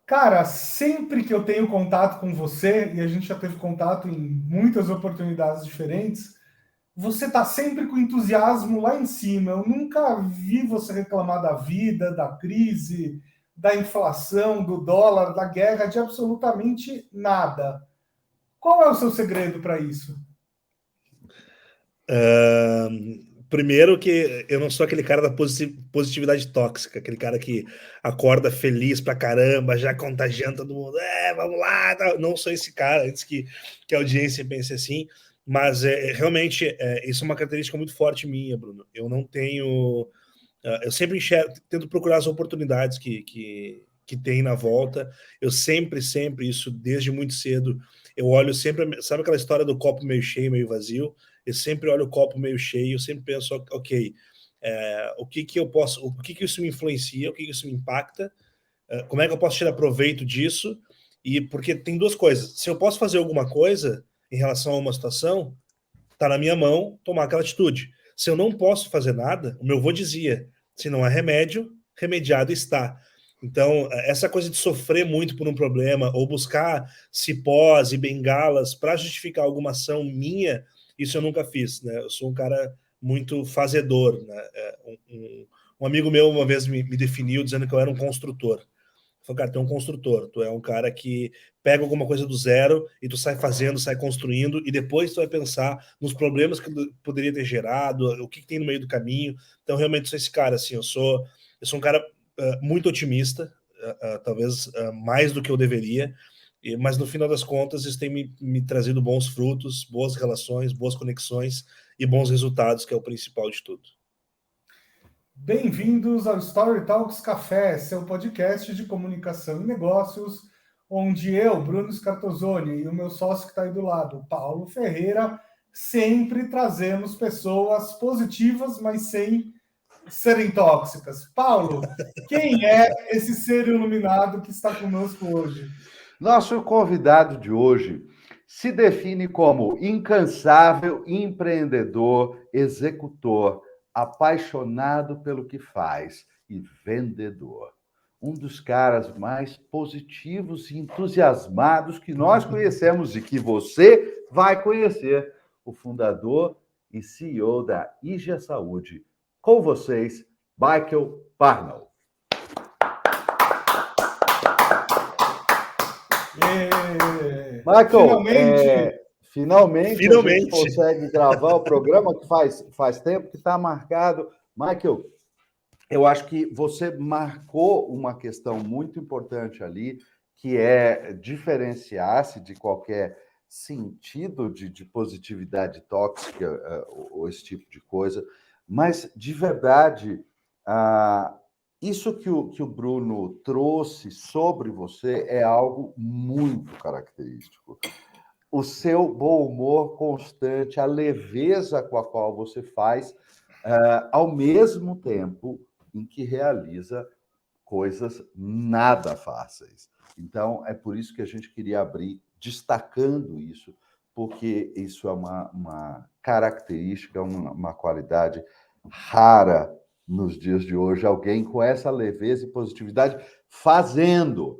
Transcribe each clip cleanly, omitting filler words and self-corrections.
Cara, sempre que eu tenho contato com você, e a gente já teve contato em muitas oportunidades diferentes, você tá sempre com entusiasmo lá em cima. Eu nunca vi você reclamar da vida, da crise, da inflação, do dólar, da guerra, de absolutamente nada. Qual é o seu segredo para isso? Primeiro que eu não sou aquele cara da positividade tóxica, aquele cara que acorda feliz pra caramba, já contagiando todo mundo, vamos lá, tá. Não sou esse cara, antes que a audiência pense assim, mas realmente isso é uma característica muito forte minha, Bruno. Eu não tenho, eu sempre tento procurar as oportunidades que tem na volta, eu sempre, isso desde muito cedo, eu olho sempre, sabe aquela história do copo meio cheio, meio vazio? Eu sempre olho o copo meio cheio, eu sempre penso, ok, o que que eu posso, o que que isso me influencia, o que que isso me impacta, como é que eu posso tirar proveito disso, e porque tem duas coisas, se eu posso fazer alguma coisa em relação a uma situação, está na minha mão tomar aquela atitude. Se eu não posso fazer nada, o meu avô dizia, se não há remédio, remediado está. Então, essa coisa de sofrer muito por um problema ou buscar cipós e bengalas para justificar alguma ação minha, isso eu nunca fiz, né? Eu sou um cara muito fazedor, né? Um amigo meu uma vez me definiu dizendo que eu era um construtor. Falei, cara, tu é um construtor, tu é um cara que pega alguma coisa do zero e tu sai fazendo, sai construindo, e depois tu vai pensar nos problemas que poderia ter gerado, o que tem no meio do caminho. Então, realmente, sou esse cara, assim, eu sou um cara muito otimista, talvez mais do que eu deveria, mas no final das contas, isso tem me trazido bons frutos, boas relações, boas conexões e bons resultados, que é o principal de tudo. Bem-vindos ao Story Talks Café, seu podcast de comunicação e negócios, onde eu, Bruno Scartozoni, e o meu sócio que está aí do lado, Paulo Ferreira, sempre trazemos pessoas positivas, mas sem serem tóxicas. Paulo, quem é esse ser iluminado que está conosco hoje? Nosso convidado de hoje se define como incansável, empreendedor, executor, apaixonado pelo que faz e vendedor. Um dos caras mais positivos e entusiasmados que nós conhecemos e que você vai conhecer, o fundador e CEO da IGA Saúde. Com vocês, Michael Parnell. Michael, finalmente a gente consegue gravar o programa que faz tempo que está marcado. Michael, eu acho que você marcou uma questão muito importante ali, que é diferenciar-se de qualquer sentido de positividade tóxica ou esse tipo de coisa. Mas, de verdade, isso que o Bruno trouxe sobre você é algo muito característico. O seu bom humor constante, a leveza com a qual você faz, ao mesmo tempo em que realiza coisas nada fáceis. Então, é por isso que a gente queria abrir destacando isso, porque isso é uma característica, uma qualidade rara nos dias de hoje, alguém com essa leveza e positividade fazendo.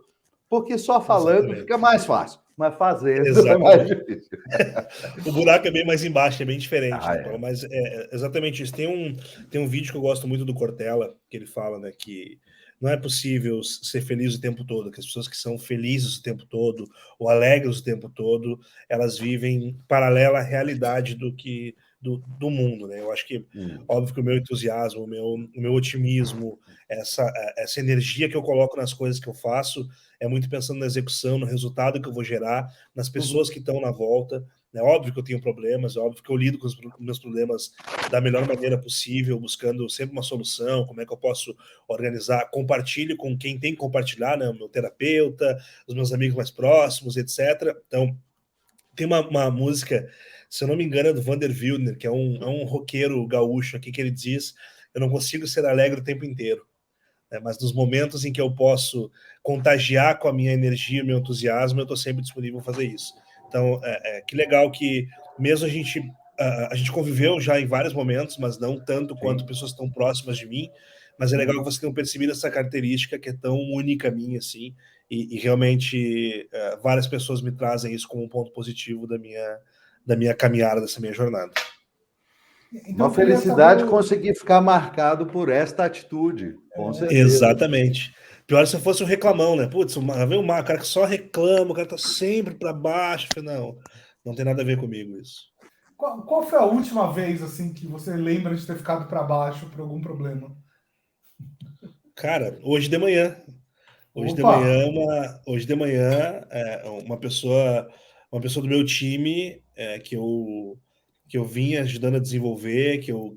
Porque só falando Exatamente. Fica mais fácil, mas fazendo Exatamente. É mais difícil. O buraco é bem mais embaixo, é bem diferente, né, Paulo? Mas é exatamente isso. Tem um vídeo que eu gosto muito do Cortella, que ele fala, né, que não é possível ser feliz o tempo todo, que as pessoas que são felizes o tempo todo, ou alegres o tempo todo, elas vivem paralela à realidade do mundo, né? Eu acho que, óbvio que o meu entusiasmo, o meu otimismo, essa energia que eu coloco nas coisas que eu faço, é muito pensando na execução, no resultado que eu vou gerar, nas pessoas que estão na volta. É óbvio que eu tenho problemas, é óbvio que eu lido com os meus problemas da melhor maneira possível, buscando sempre uma solução, como é que eu posso organizar, compartilho com quem tem que compartilhar, né, o meu terapeuta, os meus amigos mais próximos, etc. Então, tem uma música, se eu não me engano, é do Vander Wildner, que é um roqueiro gaúcho aqui, que ele diz: eu não consigo ser alegre o tempo inteiro, né, mas nos momentos em que eu posso contagiar com a minha energia, meu entusiasmo, eu estou sempre disponível a fazer isso. Então, que legal que mesmo a gente conviveu já em vários momentos, mas não tanto quanto pessoas tão próximas de mim, mas é legal que você tenha percebido essa característica que é tão única minha, assim, e realmente várias pessoas me trazem isso como um ponto positivo da minha caminhada, dessa minha jornada. Então, uma felicidade conseguir ficar marcado por esta atitude, com certeza. Exatamente. Pior se eu fosse um reclamão, né? Putz, vem o cara que só reclama, o cara tá sempre para baixo. Não tem nada a ver comigo isso. Qual foi a última vez assim que você lembra de ter ficado para baixo por algum problema? Cara, hoje de manhã. Hoje de manhã, uma pessoa do meu time que eu vinha ajudando a desenvolver, que eu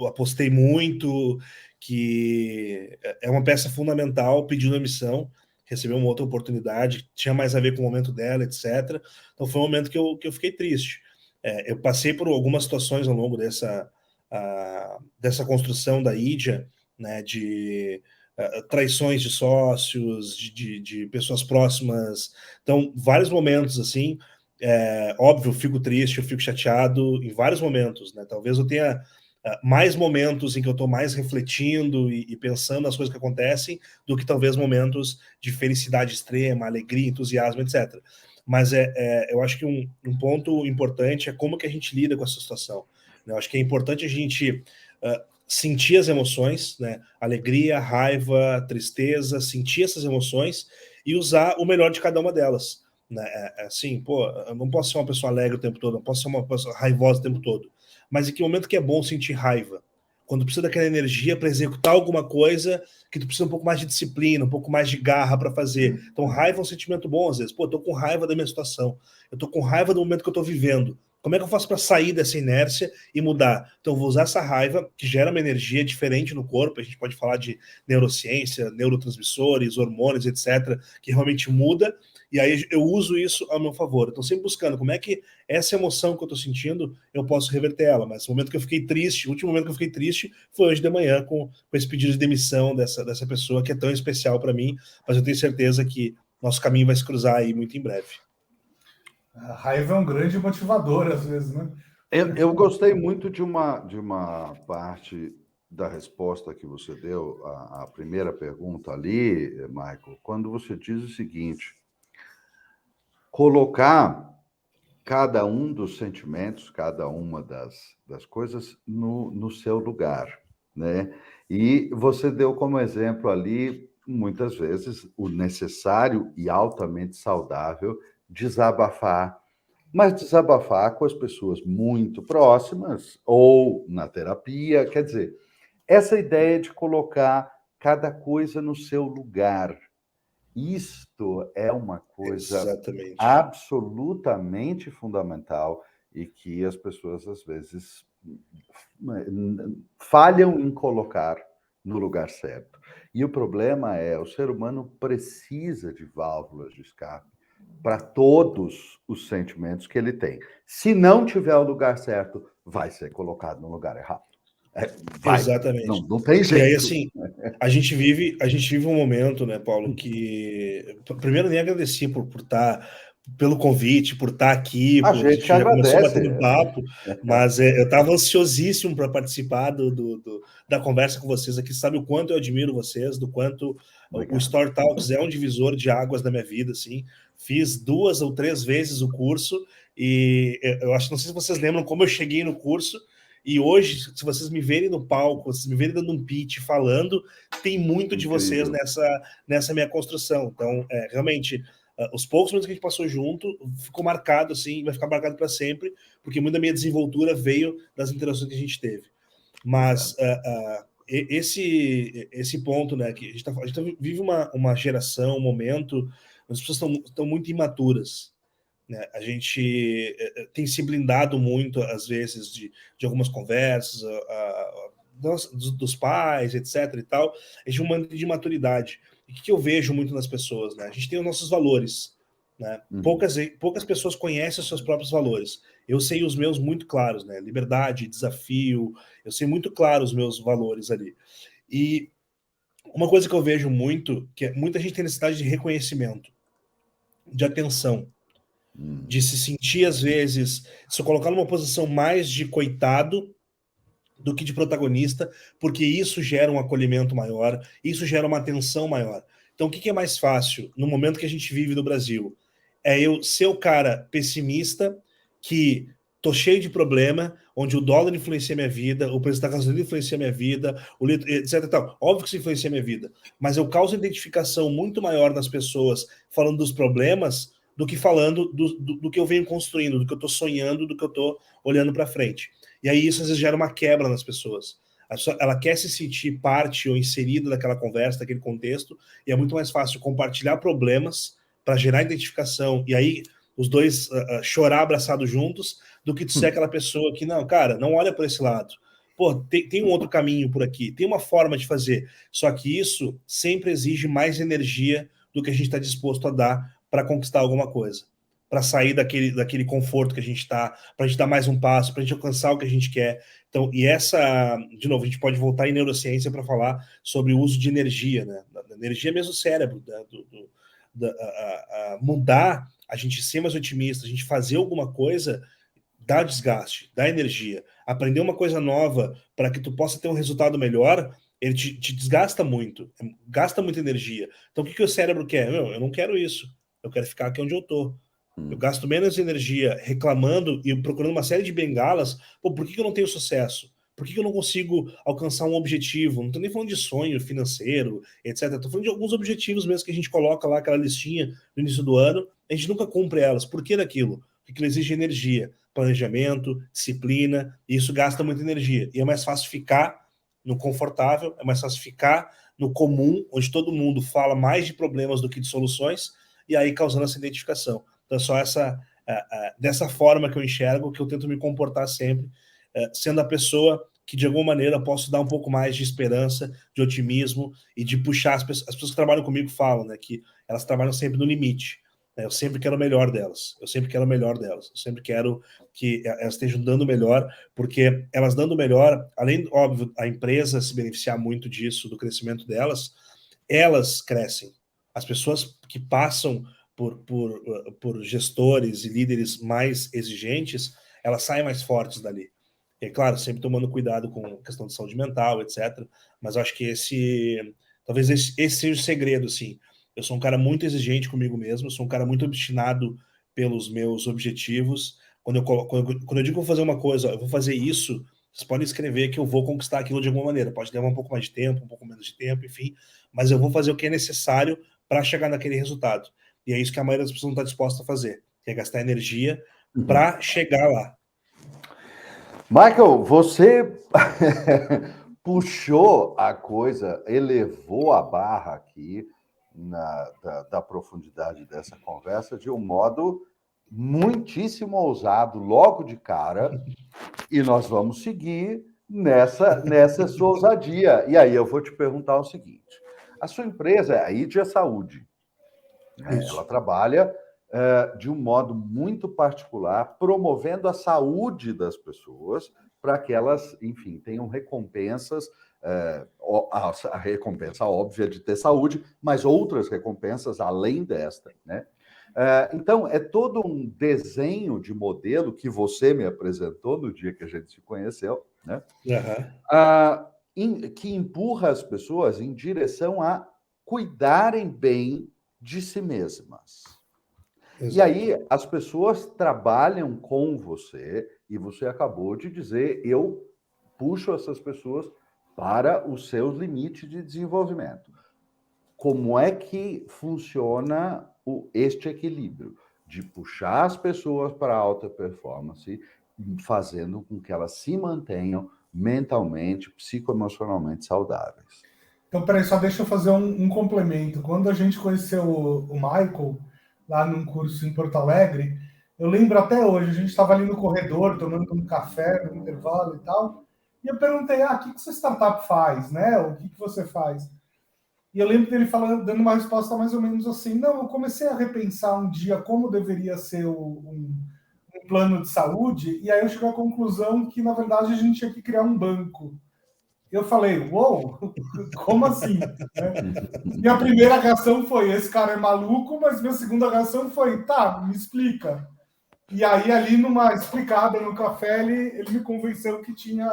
apostei muito, que é uma peça fundamental, pediu a missão, recebeu uma outra oportunidade, tinha mais a ver com o momento dela, etc. Então foi um momento que eu fiquei triste. Eu passei por algumas situações ao longo dessa construção da Idia, né, de traições de sócios, de pessoas próximas. Então, vários momentos assim. Óbvio, eu fico triste, eu fico chateado em vários momentos, né? Talvez eu tenha mais momentos em que eu estou mais refletindo e pensando nas coisas que acontecem do que talvez momentos de felicidade extrema, alegria, entusiasmo, etc. Mas eu acho que um ponto importante é como que a gente lida com essa situação. Né? Eu acho que é importante a gente sentir as emoções, né? Alegria, raiva, tristeza, sentir essas emoções e usar o melhor de cada uma delas. Né? Assim, pô, eu não posso ser uma pessoa alegre o tempo todo, não posso ser uma pessoa raivosa o tempo todo. Mas em que momento que é bom sentir raiva? Quando precisa daquela energia para executar alguma coisa que tu precisa um pouco mais de disciplina, um pouco mais de garra para fazer. Então, raiva é um sentimento bom às vezes. Pô, eu tô com raiva da minha situação. Eu tô com raiva do momento que eu tô vivendo. Como é que eu faço para sair dessa inércia e mudar? Então, eu vou usar essa raiva, que gera uma energia diferente no corpo. A gente pode falar de neurociência, neurotransmissores, hormônios, etc., que realmente muda. E aí eu uso isso ao meu favor. Estou sempre buscando como é que essa emoção que eu estou sentindo, eu posso reverter ela. Mas o momento que eu fiquei triste, o último momento que eu fiquei triste foi hoje de manhã com esse pedido de demissão dessa pessoa que é tão especial para mim. Mas eu tenho certeza que nosso caminho vai se cruzar aí muito em breve. A raiva é um grande motivador, às vezes, né? Eu gostei muito de uma parte da resposta que você deu à primeira pergunta ali, Michael, quando você diz o seguinte: colocar cada um dos sentimentos, cada uma das coisas no seu lugar, né? E você deu como exemplo ali, muitas vezes, o necessário e altamente saudável desabafar, mas desabafar com as pessoas muito próximas ou na terapia, quer dizer, essa ideia de colocar cada coisa no seu lugar. Isto é uma coisa Exatamente. absolutamente fundamental e que as pessoas, às vezes, falham em colocar no lugar certo. E o problema é, o ser humano precisa de válvulas de escape para todos os sentimentos que ele tem. Se não tiver o lugar certo, vai ser colocado no lugar errado. Exatamente. Não tem jeito. E aí, assim, a gente vive um momento, né, Paulo, que primeiro nem agradeci por estar, pelo convite, por estar aqui, a por gente já agradece. Começou batendo papo, mas eu estava ansiosíssimo para participar da conversa com vocês aqui. Sabe o quanto eu admiro vocês, do quanto o Story Talks é um divisor de águas na minha vida, assim. Fiz 2 ou 3 vezes o curso e eu acho, não sei se vocês lembram como eu cheguei no curso. E hoje, se vocês me verem no palco, vocês me verem dando um pitch, falando, tem muito de vocês nessa minha construção. Então, realmente, os poucos minutos que a gente passou junto, ficou marcado, assim, vai ficar marcado para sempre, porque muita da minha desenvoltura veio das interações que a gente teve. Mas esse ponto, né, que a gente vive uma geração, um momento, as pessoas estão muito imaturas. Né? A gente tem se blindado muito, às vezes, de algumas conversas dos pais, etc. e tal. A gente tem um momento de maturidade. E o que eu vejo muito nas pessoas? Né? A gente tem os nossos valores. Né? Poucas pessoas conhecem os seus próprios valores. Eu sei os meus muito claros, né? Liberdade, desafio. Eu sei muito claro os meus valores ali. E uma coisa que eu vejo muito, que muita gente tem necessidade de reconhecimento, de atenção, de se sentir, às vezes, se colocar numa posição mais de coitado do que de protagonista, porque isso gera um acolhimento maior, isso gera uma atenção maior. Então, o que é mais fácil no momento que a gente vive no Brasil? É eu ser o cara pessimista, que tô cheio de problema, onde o dólar influencia minha vida, o preço da gasolina influencia minha vida, o litro, etc. Tal. Óbvio que isso influencia minha vida, mas eu causo identificação muito maior nas pessoas falando dos problemas do que falando do que eu venho construindo, do que eu estou sonhando, do que eu estou olhando para frente. E aí isso às vezes gera uma quebra nas pessoas. Ela quer se sentir parte ou inserida daquela conversa, daquele contexto, e é muito mais fácil compartilhar problemas para gerar identificação, e aí os dois chorar abraçados juntos, do que ser aquela pessoa que, não, cara, não olha por esse lado. Pô, tem um outro caminho por aqui, tem uma forma de fazer. Só que isso sempre exige mais energia do que a gente está disposto a dar para conquistar alguma coisa, para sair daquele conforto que a gente está, para a gente dar mais um passo, para a gente alcançar o que a gente quer. Então, e essa, de novo, a gente pode voltar em neurociência para falar sobre o uso de energia, né? Da energia mesmo do cérebro, mudar, a gente ser mais otimista, a gente fazer alguma coisa, dá desgaste, dá energia. Aprender uma coisa nova para que tu possa ter um resultado melhor, ele te desgasta muito, gasta muita energia. Então, o que o cérebro quer? Eu não quero isso. Eu quero ficar aqui onde eu tô. Eu gasto menos energia reclamando e procurando uma série de bengalas. Pô, por que eu não tenho sucesso? Por que eu não consigo alcançar um objetivo? Não estou nem falando de sonho financeiro, etc. Estou falando de alguns objetivos mesmo que a gente coloca lá, aquela listinha no início do ano. A gente nunca cumpre elas. Por que daquilo? Porque ele exige energia, planejamento, disciplina, e isso gasta muita energia. E é mais fácil ficar no confortável, é mais fácil ficar no comum, onde todo mundo fala mais de problemas do que de soluções, e aí causando essa identificação. Então, é só dessa forma que eu enxergo, que eu tento me comportar sempre, sendo a pessoa que, de alguma maneira, posso dar um pouco mais de esperança, de otimismo e de puxar as pessoas que trabalham comigo falam, né, que elas trabalham sempre no limite. Né, eu sempre quero o melhor delas. Eu sempre quero que elas estejam dando o melhor, porque elas dando o melhor, além, óbvio, a empresa se beneficiar muito disso, do crescimento delas, elas crescem. As pessoas que passam por gestores e líderes mais exigentes, elas saem mais fortes dali. E, claro, sempre tomando cuidado com a questão de saúde mental, etc. Mas eu acho que talvez esse seja o segredo, assim. Eu sou um cara muito exigente comigo mesmo, eu sou um cara muito obstinado pelos meus objetivos. Quando eu digo que vou fazer uma coisa, eu vou fazer isso, vocês podem escrever que eu vou conquistar aquilo de alguma maneira. Pode levar um pouco mais de tempo, um pouco menos de tempo, enfim. Mas eu vou fazer o que é necessário para chegar naquele resultado. E é isso que a maioria das pessoas não está disposta a fazer, que é gastar energia para chegar lá. Michael, você puxou a coisa, elevou a barra aqui da profundidade dessa conversa de um modo muitíssimo ousado, logo de cara, e nós vamos seguir nessa sua ousadia. E aí eu vou te perguntar o seguinte: a sua empresa é a Idia Saúde, né? Ela trabalha de um modo muito particular, promovendo a saúde das pessoas para que elas, enfim, tenham recompensas, a recompensa óbvia de ter saúde, mas outras recompensas além desta, né? Então, é todo um desenho de modelo que você me apresentou no dia que a gente se conheceu, né? Que empurra as pessoas em direção a cuidarem bem de si mesmas. Exato. E aí, as pessoas trabalham com você, e você acabou de dizer, eu puxo essas pessoas para os seus limites de desenvolvimento. Como é que funciona este equilíbrio de puxar as pessoas para a alta performance, fazendo com que elas se mantenham mentalmente, psicoemocionalmente saudáveis? Então, peraí, só deixa eu fazer um complemento. Quando a gente conheceu o Michael, lá num curso em Porto Alegre, eu lembro até hoje, a gente estava ali no corredor, tomando um café, no intervalo e tal, e eu perguntei, o que sua startup faz, né? O que você faz? E eu lembro dele dando uma resposta mais ou menos assim, não, eu comecei a repensar um dia como deveria ser um plano de saúde, e aí eu cheguei à conclusão que, na verdade, a gente tinha que criar um banco. Eu falei, uou, como assim? Minha primeira reação foi, esse cara é maluco, mas minha segunda reação foi, tá, me explica. E aí, ali, numa explicada no café, ele me convenceu que tinha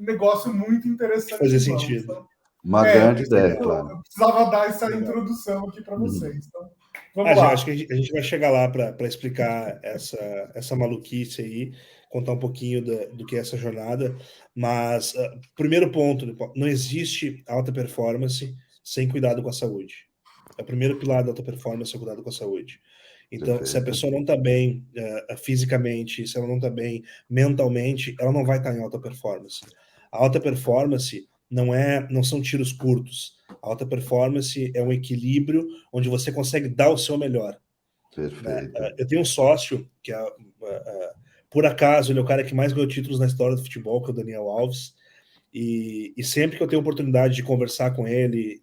negócio muito interessante. Fazia sentido. Então, uma grande ideia, claro. Eu precisava dar essa introdução aqui para vocês. Então, vamos lá. Acho que a gente vai chegar lá para explicar essa maluquice aí, contar um pouquinho do que é essa jornada. Mas, primeiro ponto, não existe alta performance sem cuidado com a saúde. É o primeiro pilar da alta performance é o cuidado com a saúde. Então, perfeito. Se a pessoa não está bem fisicamente, se ela não está bem mentalmente, ela não vai estar em alta performance. A alta performance não são tiros curtos. A alta performance é um equilíbrio onde você consegue dar o seu melhor. Perfeito. Eu tenho um sócio que, por acaso, ele é o cara que mais ganhou títulos na história do futebol, que é o Daniel Alves. E sempre que eu tenho oportunidade de conversar com ele,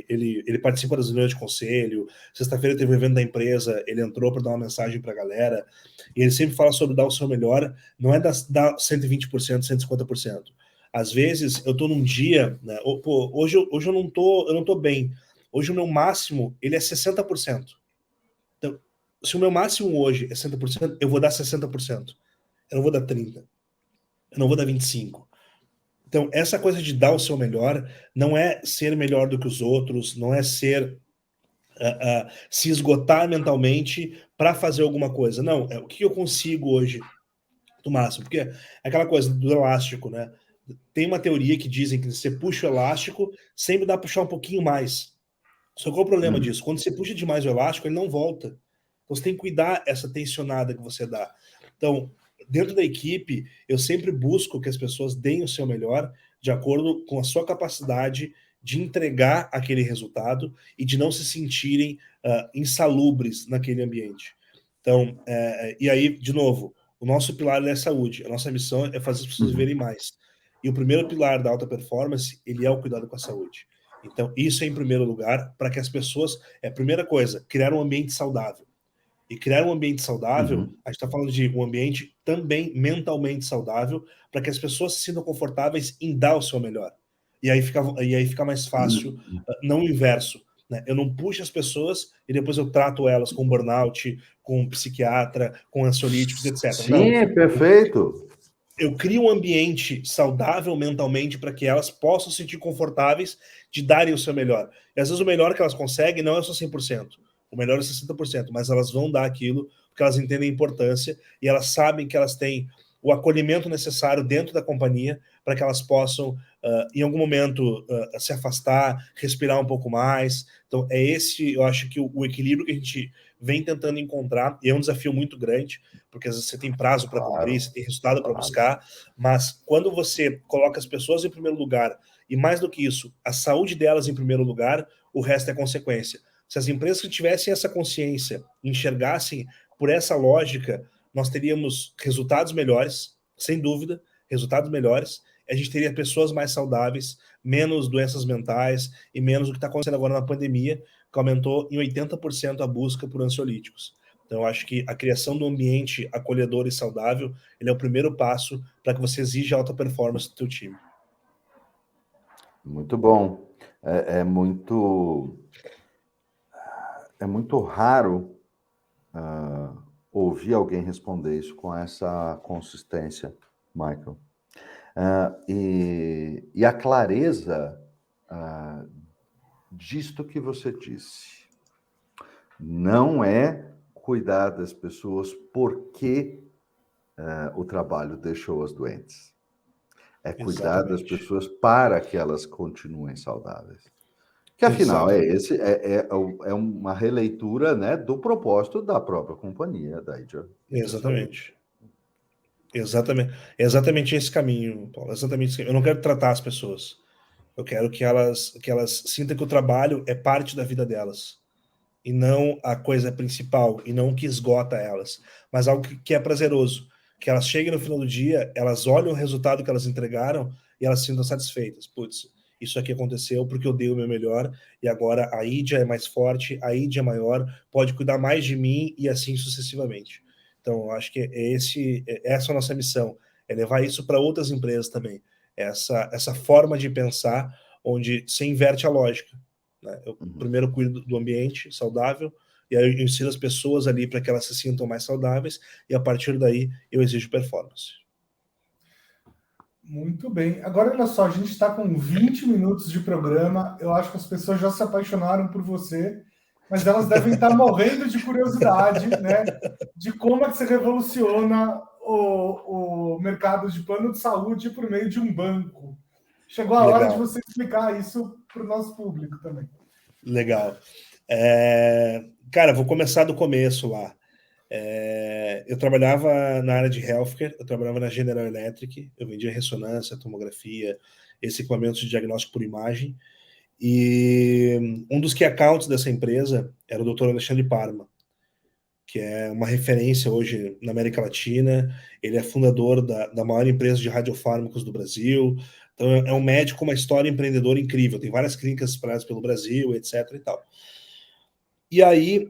ele participa das reuniões de conselho. Sexta-feira teve um evento da empresa, ele entrou para dar uma mensagem para a galera, e ele sempre fala sobre dar o seu melhor, não é dar 120%, 150%. Às vezes eu estou num dia, né, hoje eu não tô bem, hoje o meu máximo ele é 60%. Então, se o meu máximo hoje é 60%, eu vou dar 60%. Eu não vou dar 30%, eu não vou dar 25%. Então, essa coisa de dar o seu melhor não é ser melhor do que os outros, não é ser se esgotar mentalmente para fazer alguma coisa. Não, é o que eu consigo hoje do máximo. Porque é aquela coisa do elástico, né? Tem uma teoria que dizem que você puxa o elástico, sempre dá para puxar um pouquinho mais. Só qual é o problema disso? Quando você puxa demais o elástico, ele não volta. Então, você tem que cuidar essa tensionada que você dá. Então, dentro da equipe, eu sempre busco que as pessoas deem o seu melhor de acordo com a sua capacidade de entregar aquele resultado e de não se sentirem insalubres naquele ambiente. Então, e aí, de novo, o nosso pilar é a saúde. A nossa missão é fazer as pessoas viverem mais. E o primeiro pilar da alta performance, ele é o cuidado com a saúde. Então, isso é em primeiro lugar, para que as pessoas... primeira coisa, criar um ambiente saudável. E criar um ambiente saudável, a gente está falando de um ambiente também mentalmente saudável, para que as pessoas se sintam confortáveis em dar o seu melhor. E aí fica mais fácil, não o inverso. Né? Eu não puxo as pessoas e depois eu trato elas com burnout, com psiquiatra, com ansiolíticos, etc. Sim, não, perfeito. Eu crio um ambiente saudável mentalmente para que elas possam se sentir confortáveis de darem o seu melhor. E às vezes o melhor que elas conseguem não é só 100%. O melhor é 60%, mas elas vão dar aquilo porque elas entendem a importância e elas sabem que elas têm o acolhimento necessário dentro da companhia para que elas possam, em algum momento, se afastar, respirar um pouco mais. Então, eu acho que o equilíbrio que a gente vem tentando encontrar, e é um desafio muito grande, porque às vezes você tem prazo para cumprir, você tem resultado para buscar, mas quando você coloca as pessoas em primeiro lugar, e mais do que isso, a saúde delas em primeiro lugar, o resto é consequência. Se as empresas que tivessem essa consciência, enxergassem por essa lógica, nós teríamos resultados melhores, sem dúvida, resultados melhores, a gente teria pessoas mais saudáveis, menos doenças mentais e menos o que está acontecendo agora na pandemia, que aumentou em 80% a busca por ansiolíticos. Então, eu acho que a criação de um ambiente acolhedor e saudável, ele é o primeiro passo para que você exija alta performance do seu time. Muito bom. É muito raro ouvir alguém responder isso com essa consistência, Michael. E a clareza disto que você disse. Não é cuidar das pessoas porque o trabalho deixou-as doentes. É cuidar das pessoas para que elas continuem saudáveis. Que, afinal, é uma releitura, né, do propósito da própria companhia, da Adia. Exatamente esse caminho, Paulo. Exatamente esse caminho. Eu não quero tratar as pessoas. Eu quero que elas sintam que o trabalho é parte da vida delas. E não a coisa principal, e não o que esgota elas. Mas algo que é prazeroso. Que elas cheguem no final do dia, elas olham o resultado que elas entregaram e elas se sintam satisfeitas. Putz, isso aqui aconteceu porque eu dei o meu melhor e agora a Idia é mais forte, a Idia é maior, pode cuidar mais de mim e assim sucessivamente. Então, eu acho que essa é a nossa missão, é levar isso para outras empresas também. Essa forma de pensar onde se inverte a lógica. Né? Eu primeiro cuido do ambiente saudável, e aí eu ensino as pessoas ali para que elas se sintam mais saudáveis, e a partir daí eu exijo performance. Muito bem. Agora, olha só, a gente está com 20 minutos de programa. Eu acho que as pessoas já se apaixonaram por você, mas elas devem estar morrendo de curiosidade, né? De como é que você revoluciona o mercado de plano de saúde por meio de um banco. Chegou a hora de Legal, você explicar isso para o nosso público também. legal. Cara, vou começar do começo lá. Eu trabalhava na área de healthcare, eu trabalhava na General Electric, eu vendia ressonância, tomografia, esse equipamento de diagnóstico por imagem, e um dos key accounts dessa empresa era o Dr. Alexandre Parma, que é uma referência hoje na América Latina. Ele é fundador da maior empresa de radiofármacos do Brasil. Então, é um médico com uma história empreendedora incrível. Tem várias clínicas espalhadas pelo Brasil, etc. E tal. E aí,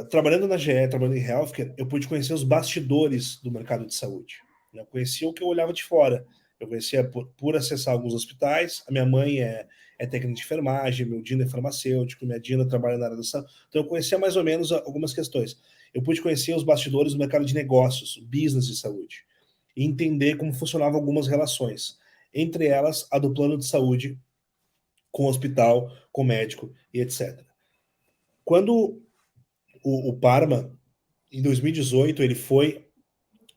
trabalhando na GE, trabalhando em healthcare, eu pude conhecer os bastidores do mercado de saúde. Eu conhecia o que eu olhava de fora. Eu conhecia por acessar alguns hospitais. A minha mãe é técnica de enfermagem, meu Dino é farmacêutico, minha Dina trabalha na área da saúde. Então, eu conhecia mais ou menos algumas questões. Eu pude conhecer os bastidores do mercado de negócios, business de saúde, e entender como funcionavam algumas relações. Entre elas, a do plano de saúde com o hospital, com o médico e etc. Quando o Parma, em 2018, ele foi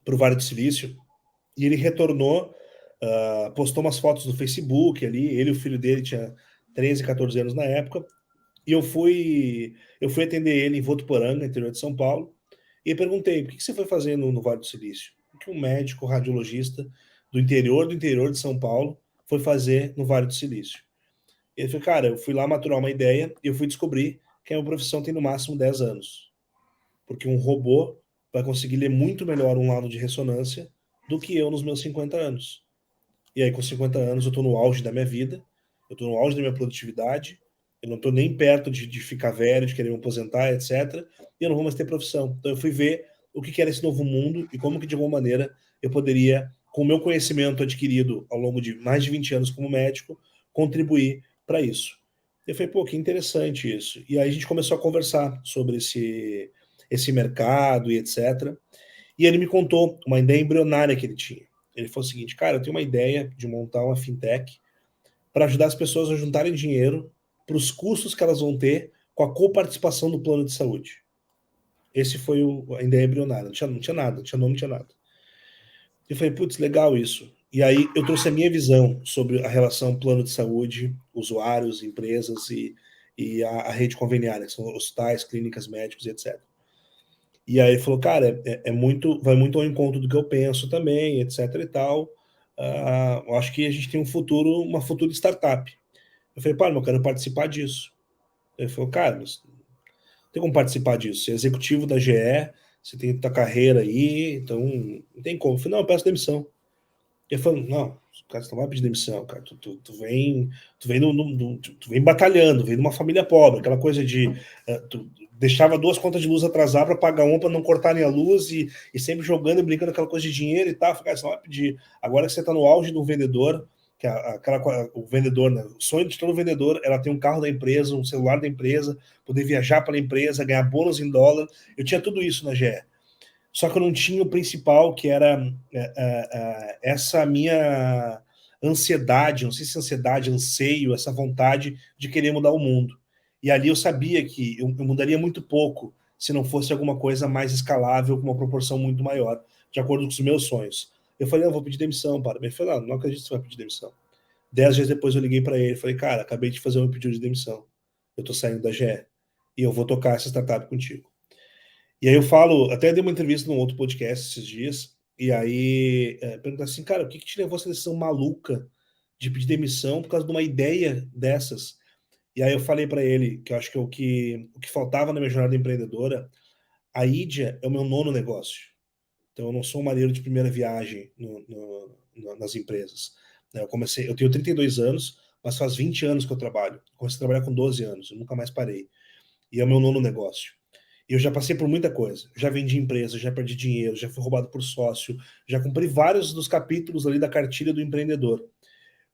para o Vale do Silício e ele retornou, postou umas fotos no Facebook ali, ele e o filho dele tinha 13, 14 anos na época, e eu fui atender ele em Votuporanga, interior de São Paulo, e perguntei, por que você foi fazer no Vale do Silício? O que um médico radiologista do interior de São Paulo foi fazer no Vale do Silício? E ele falou, cara, eu fui lá maturar uma ideia e eu fui descobrir que a minha profissão tem no máximo 10 anos. Porque um robô vai conseguir ler muito melhor um laudo de ressonância do que eu nos meus 50 anos. E aí, com 50 anos, eu estou no auge da minha vida, eu estou no auge da minha produtividade, eu não estou nem perto de ficar velho, de querer me aposentar, etc. E eu não vou mais ter profissão. Então, eu fui ver o que era esse novo mundo e como que, de alguma maneira, eu poderia, com o meu conhecimento adquirido ao longo de mais de 20 anos como médico, contribuir para isso. Eu falei, pô, que interessante isso. E aí a gente começou a conversar sobre esse mercado e etc. E ele me contou uma ideia embrionária que ele tinha. Ele falou o seguinte, cara, eu tenho uma ideia de montar uma fintech para ajudar as pessoas a juntarem dinheiro para os custos que elas vão ter com a coparticipação do plano de saúde. Esse foi a ideia embrionária. Não tinha nada, não tinha nome, não tinha nada. Eu falei, putz, legal isso. E aí eu trouxe a minha visão sobre a relação plano de saúde, usuários, empresas e a rede conveniária, que são hospitais, clínicas, médicos e etc. E aí ele falou, cara, vai muito ao encontro do que eu penso também, etc e tal. Eu acho que a gente tem uma futura startup. Eu falei, pá, eu quero participar disso. Ele falou, cara, mas não tem como participar disso. Você é executivo da GE, você tem tua carreira aí, então não tem como. Eu falei, não, eu peço demissão. Ele falou, não, cara, você não vai pedir demissão, cara. Tu vem batalhando, vem de uma família pobre, aquela coisa de tu deixava 2 contas de luz atrasar para pagar uma para não cortarem a luz e sempre jogando e brincando aquela coisa de dinheiro e tal. Cara, você não vai pedir. Agora que você está no auge do vendedor, que o vendedor, né? O sonho de todo vendedor era ter um carro da empresa, um celular da empresa, poder viajar pela empresa, ganhar bônus em dólar. Eu tinha tudo isso na GE. Só que eu não tinha o principal, que era essa minha ansiedade, não sei se ansiedade, anseio, essa vontade de querer mudar o mundo. E ali eu sabia que eu mudaria muito pouco se não fosse alguma coisa mais escalável, com uma proporção muito maior, de acordo com os meus sonhos. Eu falei, não, vou pedir demissão, para. Ele falou, não acredito que você vai pedir demissão. 10 dias depois eu liguei para ele e falei, cara, acabei de fazer um pedido de demissão. Eu estou saindo da GE e eu vou tocar essa startup contigo. E aí eu falo, até dei uma entrevista num outro podcast esses dias, e aí pergunta assim, cara, o que te levou a essa decisão maluca de pedir demissão por causa de uma ideia dessas? E aí eu falei para ele que eu acho que o que faltava na minha jornada empreendedora, a Idia é o meu nono negócio. Então eu não sou um marinheiro de primeira viagem nas empresas. Eu tenho 32 anos, mas faz 20 anos que eu trabalho. Comecei a trabalhar com 12 anos, eu nunca mais parei. E é o meu nono negócio. Eu já passei por muita coisa. Já vendi empresa, já perdi dinheiro, já fui roubado por sócio, já cumpri vários dos capítulos ali da cartilha do empreendedor.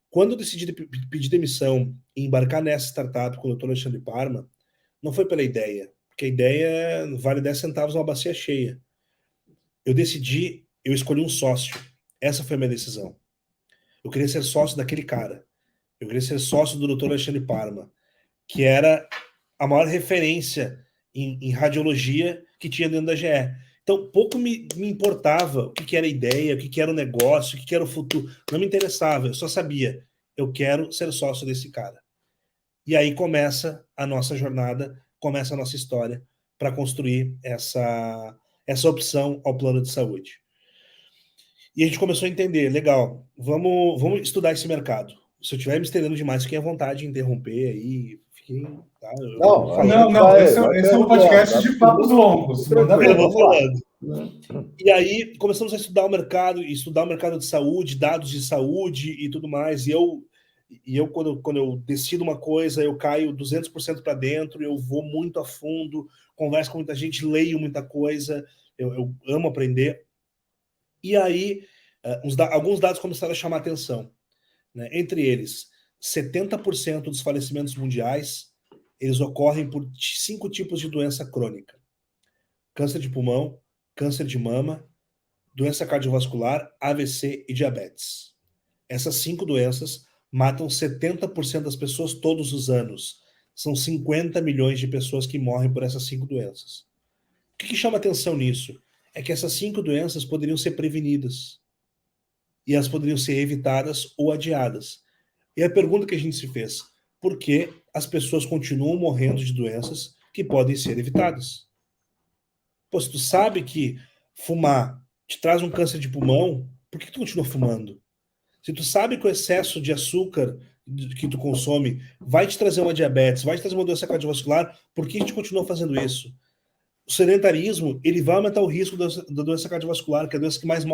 Quando eu decidi pedir demissão e embarcar nessa startup com o Dr. Alexandre Parma, não foi pela ideia, porque a ideia vale 10 centavos uma bacia cheia. Eu escolhi um sócio. Essa foi a minha decisão. Eu queria ser sócio daquele cara. Eu queria ser sócio do Dr. Alexandre Parma, que era a maior referência em radiologia que tinha dentro da GE. Então, pouco me importava o que era a ideia, o que era o negócio, o que era o futuro. Não me interessava, eu só sabia, eu quero ser sócio desse cara. E aí começa a nossa jornada, começa a nossa história para construir essa opção ao plano de saúde. E a gente começou a entender, legal, vamos estudar esse mercado. Se eu estiver me estendendo demais, fiquem à vontade de interromper aí. Fiquem, tá? Esse é um podcast de papos longos. Manda ver, vamos falando. E aí começamos a estudar o mercado de saúde, dados de saúde e tudo mais. E eu quando eu decido uma coisa, eu caio 200% para dentro, eu vou muito a fundo, converso com muita gente, leio muita coisa, eu amo aprender. E aí, alguns dados começaram a chamar a atenção. Né? Entre eles, 70% dos falecimentos mundiais, eles ocorrem por 5 tipos de doença crônica. Câncer de pulmão, câncer de mama, doença cardiovascular, AVC e diabetes. Essas 5 doenças matam 70% das pessoas todos os anos. São 50 milhões de pessoas que morrem por essas 5 doenças. O que chama atenção nisso? É que essas 5 doenças poderiam ser prevenidas. E elas poderiam ser evitadas ou adiadas. E a pergunta que a gente se fez, por que as pessoas continuam morrendo de doenças que podem ser evitadas? Pô, se tu sabe que fumar te traz um câncer de pulmão, por que tu continua fumando? Se tu sabe que o excesso de açúcar que tu consome vai te trazer uma diabetes, vai te trazer uma doença cardiovascular, por que a gente continua fazendo isso? O sedentarismo, ele vai aumentar o risco da doença cardiovascular, que é a doença que mais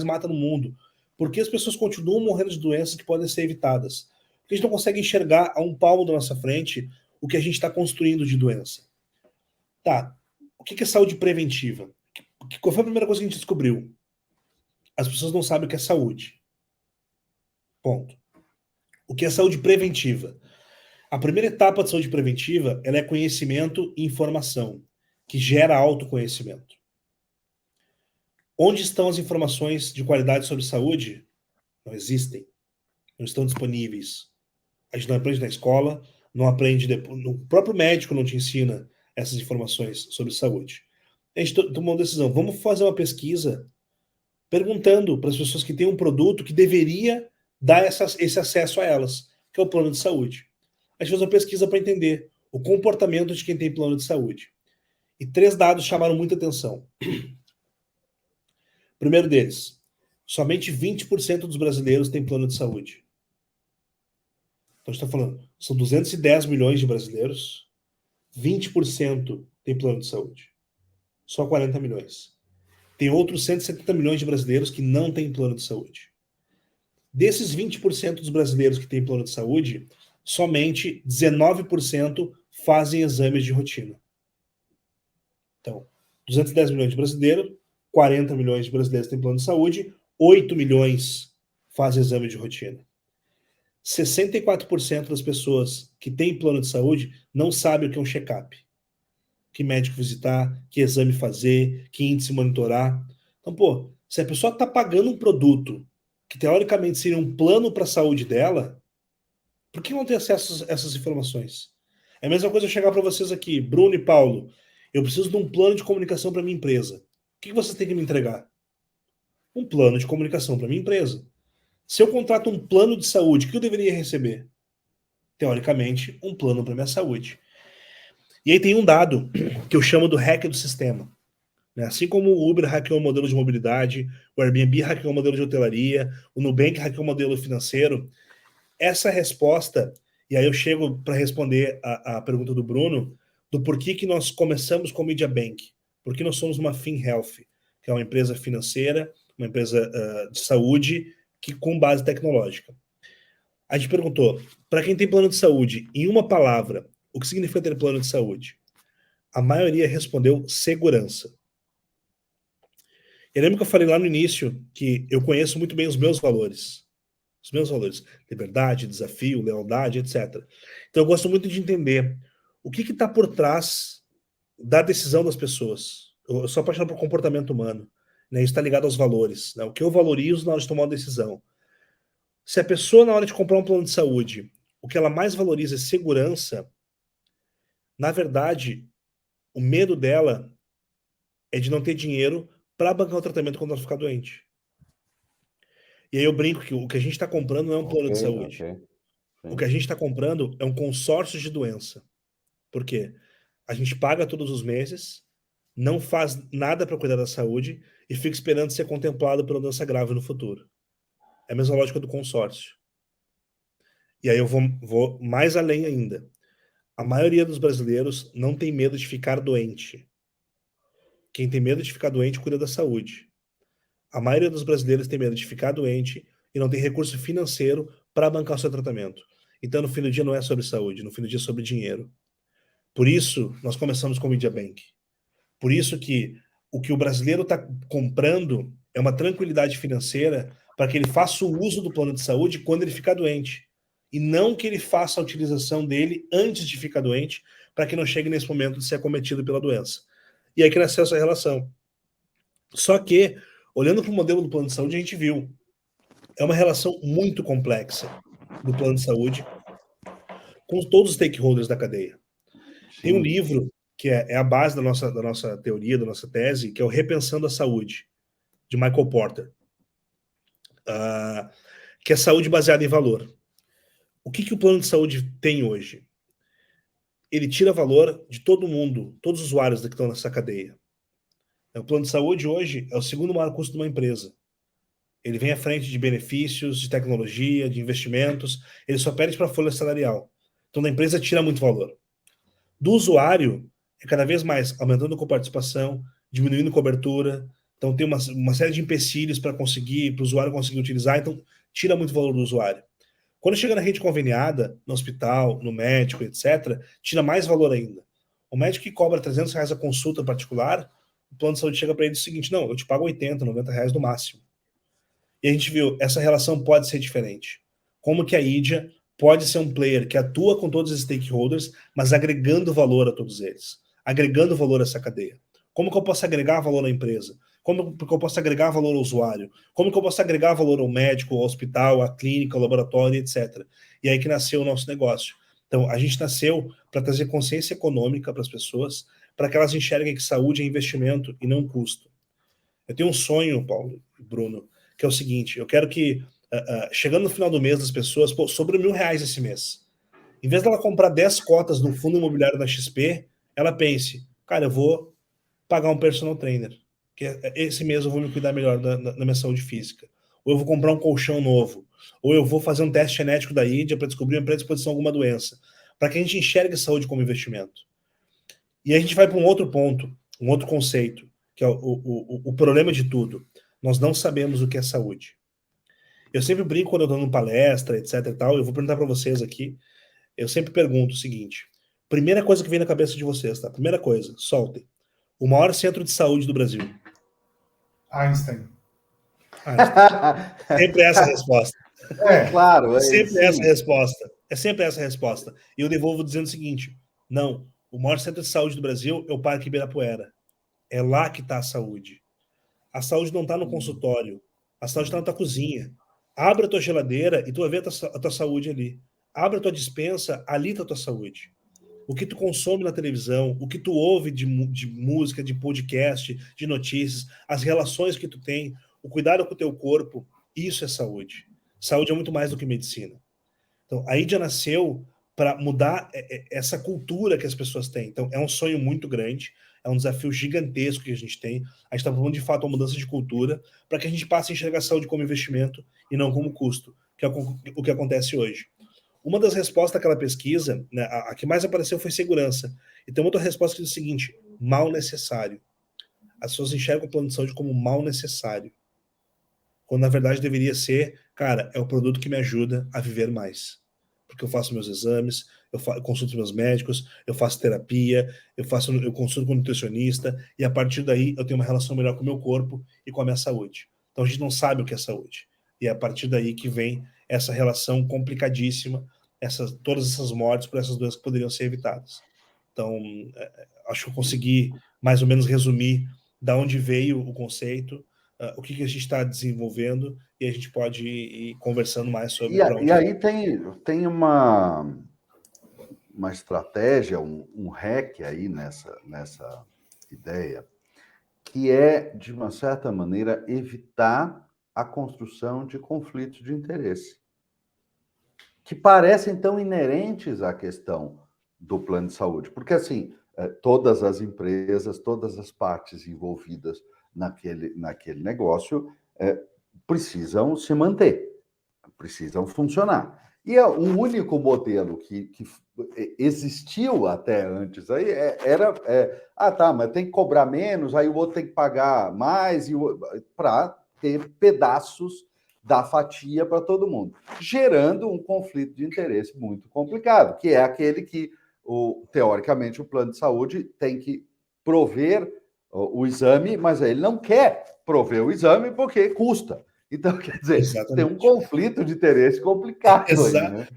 mata no mundo. Por que as pessoas continuam morrendo de doenças que podem ser evitadas? Porque a gente não consegue enxergar a um palmo da nossa frente o que a gente está construindo de doença. Tá, o que é saúde preventiva? Qual foi a primeira coisa que a gente descobriu? As pessoas não sabem o que é saúde. Ponto. O que é saúde preventiva? A primeira etapa de saúde preventiva, ela é conhecimento e informação, que gera autoconhecimento. Onde estão as informações de qualidade sobre saúde? Não existem. Não estão disponíveis. A gente não aprende na escola, não aprende depois, o próprio médico não te ensina essas informações sobre saúde. A gente tomou uma decisão, vamos fazer uma pesquisa perguntando para as pessoas que têm um produto que deveria dar esse acesso a elas, que é o plano de saúde. A gente fez uma pesquisa para entender o comportamento de quem tem plano de saúde. E 3 dados chamaram muita atenção. Primeiro deles, somente 20% dos brasileiros têm plano de saúde. Então a gente está falando, são 210 milhões de brasileiros, 20% têm plano de saúde. Só 40 milhões. Tem outros 170 milhões de brasileiros que não têm plano de saúde. Desses 20% dos brasileiros que têm plano de saúde, somente 19% fazem exames de rotina. Então, 210 milhões de brasileiros, 40 milhões de brasileiros têm plano de saúde, 8 milhões fazem exame de rotina. 64% das pessoas que têm plano de saúde não sabem o que é um check-up. Que médico visitar, que exame fazer, que índice monitorar. Então, pô, se a pessoa está pagando um produto que teoricamente seria um plano para a saúde dela, por que não ter acesso a essas informações? É a mesma coisa eu chegar para vocês aqui, Bruno e Paulo, eu preciso de um plano de comunicação para minha empresa. O que vocês têm que me entregar? Um plano de comunicação para minha empresa. Se eu contrato um plano de saúde, o que eu deveria receber? Teoricamente, um plano para minha saúde. E aí tem um dado que eu chamo do hack do sistema. Assim como o Uber hackeou o modelo de mobilidade, o Airbnb hackeou o modelo de hotelaria, o Nubank hackeou o modelo financeiro, essa resposta, e aí eu chego para responder a pergunta do Bruno, do porquê que nós começamos com o Media Bank. Porque nós somos uma FinHealth, que é uma empresa financeira, uma empresa de saúde, que com base tecnológica. A gente perguntou, para quem tem plano de saúde, em uma palavra, o que significa ter plano de saúde? A maioria respondeu segurança. Eu lembro que eu falei lá no início que eu conheço muito bem os meus valores. Os meus valores. Liberdade, desafio, lealdade, etc. Então eu gosto muito de entender o que está por trás da decisão das pessoas. Eu sou apaixonado por comportamento humano. Né? Isso está ligado aos valores. Né? O que eu valorizo na hora de tomar uma decisão. Se a pessoa, na hora de comprar um plano de saúde, o que ela mais valoriza é segurança, na verdade, o medo dela é de não ter dinheiro para bancar o tratamento quando ela ficar doente. E aí eu brinco que o que a gente está comprando não é um plano de saúde. O que a gente está comprando é um consórcio de doença. Por quê? A gente paga todos os meses, não faz nada para cuidar da saúde e fica esperando ser contemplado por uma doença grave no futuro. É a mesma lógica do consórcio. E aí eu vou mais além ainda. A maioria dos brasileiros não tem medo de ficar doente. Quem tem medo de ficar doente cuida da saúde. A maioria dos brasileiros tem medo de ficar doente e não tem recurso financeiro para bancar o seu tratamento. Então, no fim do dia, não é sobre saúde, no fim do dia é sobre dinheiro. Por isso, nós começamos com o Media Bank. Por isso que o que o brasileiro está comprando é uma tranquilidade financeira para que ele faça o uso do plano de saúde quando ele ficar doente. E não que ele faça a utilização dele antes de ficar doente, para que não chegue nesse momento de ser acometido pela doença. E aí que nasceu essa relação. Só que, olhando para o modelo do plano de saúde, a gente viu. É uma relação muito complexa do plano de saúde com todos os stakeholders da cadeia. Tem um livro que é a base da nossa teoria, da nossa tese, que é o Repensando a Saúde, de Michael Porter, que é saúde baseada em valor. O que o plano de saúde tem hoje? Ele tira valor de todo mundo, todos os usuários que estão nessa cadeia. O plano de saúde hoje é o segundo maior custo de uma empresa. Ele vem à frente de benefícios, de tecnologia, de investimentos, ele só perde para a folha salarial. Então, a empresa tira muito valor. Do usuário, é cada vez mais aumentando a participação, diminuindo cobertura. Então, tem uma série de empecilhos para o usuário conseguir utilizar, então tira muito valor do usuário. Quando chega na rede conveniada, no hospital, no médico, etc., tira mais valor ainda. O médico que cobra R$300 a consulta particular, o plano de saúde chega para ele o seguinte: não, eu te pago R$80, R$90 no máximo. E a gente viu, essa relação pode ser diferente. Como que a Idia pode ser um player que atua com todos os stakeholders, mas agregando valor a todos eles, agregando valor a essa cadeia. Como que eu posso agregar valor à empresa? Como que eu posso agregar valor ao usuário? Como que eu posso agregar valor ao médico, ao hospital, à clínica, ao laboratório, etc. E aí que nasceu o nosso negócio. Então, a gente nasceu para trazer consciência econômica para as pessoas, para que elas enxerguem que saúde é investimento e não custo. Eu tenho um sonho, Paulo e Bruno, que é o seguinte: eu quero que, chegando no final do mês das pessoas, sobre R$1.000 esse mês, em vez dela comprar 10 cotas no fundo imobiliário da XP, ela pense, cara, eu vou pagar um personal trainer, que esse mês eu vou me cuidar melhor da minha saúde física. Ou eu vou comprar um colchão novo. Ou eu vou fazer um teste genético da Idia para descobrir uma predisposição a alguma doença. Para que a gente enxergue a saúde como investimento. E a gente vai para um outro ponto, um outro conceito, que é o problema de tudo. Nós não sabemos o que é saúde. Eu sempre brinco quando eu estou dando palestra, etc e tal, eu vou perguntar para vocês aqui, eu sempre pergunto o seguinte: primeira coisa que vem na cabeça de vocês, tá? Primeira coisa, soltem. O maior centro de saúde do Brasil. Einstein. Sempre essa a resposta. Claro. Sempre essa a resposta. É sempre essa a resposta. E eu devolvo dizendo o seguinte: não, o maior centro de saúde do Brasil é o Parque Ibirapuera. É lá que está a saúde. A saúde não está no consultório. A saúde está na tua cozinha. Abre a tua geladeira e tu vai ver a tua saúde ali. Abre a tua despensa, ali está a tua saúde. O que tu consome na televisão, o que tu ouve de música, de podcast, de notícias, as relações que tu tem, o cuidado com o teu corpo, isso é saúde. Saúde é muito mais do que medicina. Então, a Idia nasceu para mudar essa cultura que as pessoas têm. Então, é um sonho muito grande, é um desafio gigantesco que a gente tem. A gente está falando, de fato, uma mudança de cultura para que a gente passe a enxergar a saúde como investimento e não como custo, que é o que acontece hoje. Uma das respostas daquela pesquisa, né, a que mais apareceu foi segurança. E tem outra resposta que diz o seguinte: mal necessário. As pessoas enxergam o plano de saúde como mal necessário. Quando, na verdade, deveria ser, cara, é o produto que me ajuda a viver mais. Porque eu faço meus exames, eu consulto meus médicos, eu faço terapia, eu consulto com um nutricionista, e a partir daí eu tenho uma relação melhor com o meu corpo e com a minha saúde. Então a gente não sabe o que é saúde. E é a partir daí que vem essa relação complicadíssima, todas essas mortes por essas doenças que poderiam ser evitadas. Então, acho que eu consegui mais ou menos resumir da onde veio o conceito, o que a gente está desenvolvendo e a gente pode ir conversando mais sobre E aí tem uma estratégia, um hack aí nessa ideia, que é, de uma certa maneira, evitar a construção de conflitos de interesse, que parecem tão inerentes à questão do plano de saúde. Porque, assim, todas as empresas, todas as partes envolvidas naquele negócio precisam se manter, precisam funcionar. E um único modelo que existiu até antes aí era mas tem que cobrar menos, aí o outro tem que pagar mais, para ter pedaços da fatia para todo mundo, gerando um conflito de interesse muito complicado, que é aquele que, teoricamente, o plano de saúde tem que prover o exame, mas ele não quer prover o exame porque custa. Então, quer dizer, Exatamente. tem um conflito de interesse complicado aí, né?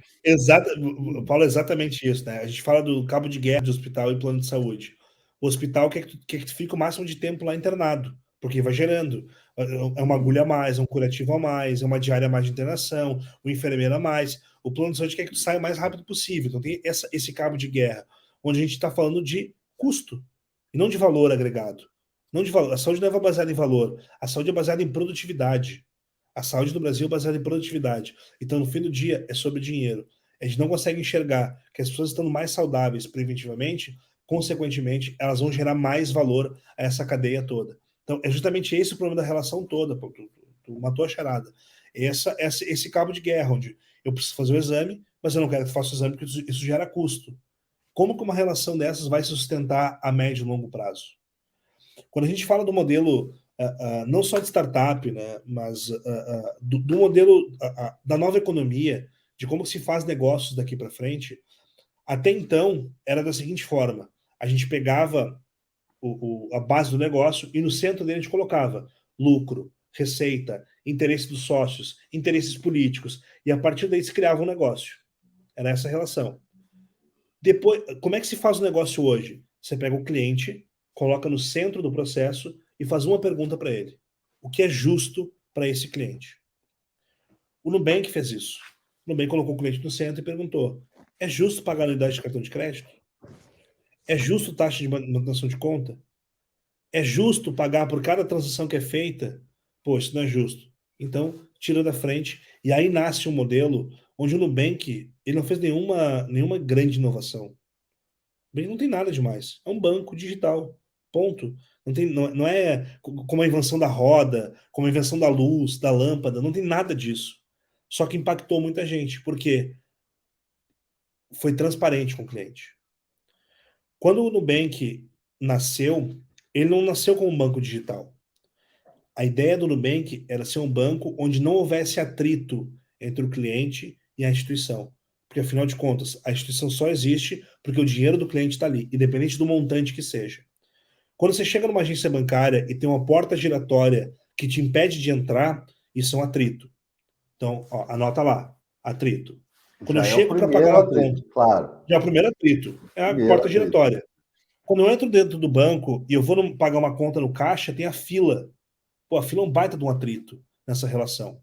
Paulo, exatamente isso, né? A gente fala do cabo de guerra de hospital e plano de saúde. O hospital quer que tu fique o máximo de tempo lá internado, porque vai gerando. É uma agulha a mais, é um curativo a mais, é uma diária a mais de internação, um enfermeiro a mais. O plano de saúde quer que tu saia o mais rápido possível. Então tem esse cabo de guerra, onde a gente está falando de custo, e não de valor agregado. Não de valor. A saúde não é baseada em valor, a saúde é baseada em produtividade. A saúde do Brasil é baseada em produtividade. Então, no fim do dia, é sobre dinheiro. A gente não consegue enxergar que as pessoas estando mais saudáveis preventivamente, consequentemente, elas vão gerar mais valor a essa cadeia toda. Então, é justamente esse o problema da relação toda. Pô, tu matou a charada. Esse cabo de guerra, onde eu preciso fazer o exame, mas eu não quero que faça o exame porque isso gera custo. Como que uma relação dessas vai se sustentar a médio e longo prazo? Quando a gente fala do modelo não só de startup, né, mas do modelo da nova economia, de como se faz negócios daqui para frente, até então era da seguinte forma: a gente pegava a base do negócio e no centro dele a gente colocava lucro, receita, interesse dos sócios, interesses políticos, e a partir daí se criava um negócio. Era essa a relação. Depois, como é que se faz o negócio hoje? Você pega o cliente, coloca no centro do processo e faz uma pergunta para ele: o que é justo para esse cliente? O Nubank fez isso. O Nubank colocou o cliente no centro e perguntou: é justo pagar anuidade de cartão de crédito? É justo taxa de manutenção de conta? É justo pagar por cada transação que é feita? Pô, isso não é justo. Então, tira da frente. E aí nasce um modelo onde o Nubank ele não fez nenhuma grande inovação. Não tem nada demais. É um banco digital. Ponto. Não é como a invenção da roda, como a invenção da luz, da lâmpada. Não tem nada disso. Só que impactou muita gente. Porque foi transparente com o cliente. Quando o Nubank nasceu, ele não nasceu como um banco digital. A ideia do Nubank era ser um banco onde não houvesse atrito entre o cliente e a instituição. Porque, afinal de contas, a instituição só existe porque o dinheiro do cliente está ali, independente do montante que seja. Quando você chega numa agência bancária e tem uma porta giratória que te impede de entrar, isso é um atrito. Então, anota lá, atrito. Quando eu chego para pagar uma conta, claro. já é o primeiro atrito, é a porta giratória. Quando eu entro dentro do banco e eu vou pagar uma conta no caixa, tem a fila. Pô, a fila é um baita de um atrito nessa relação.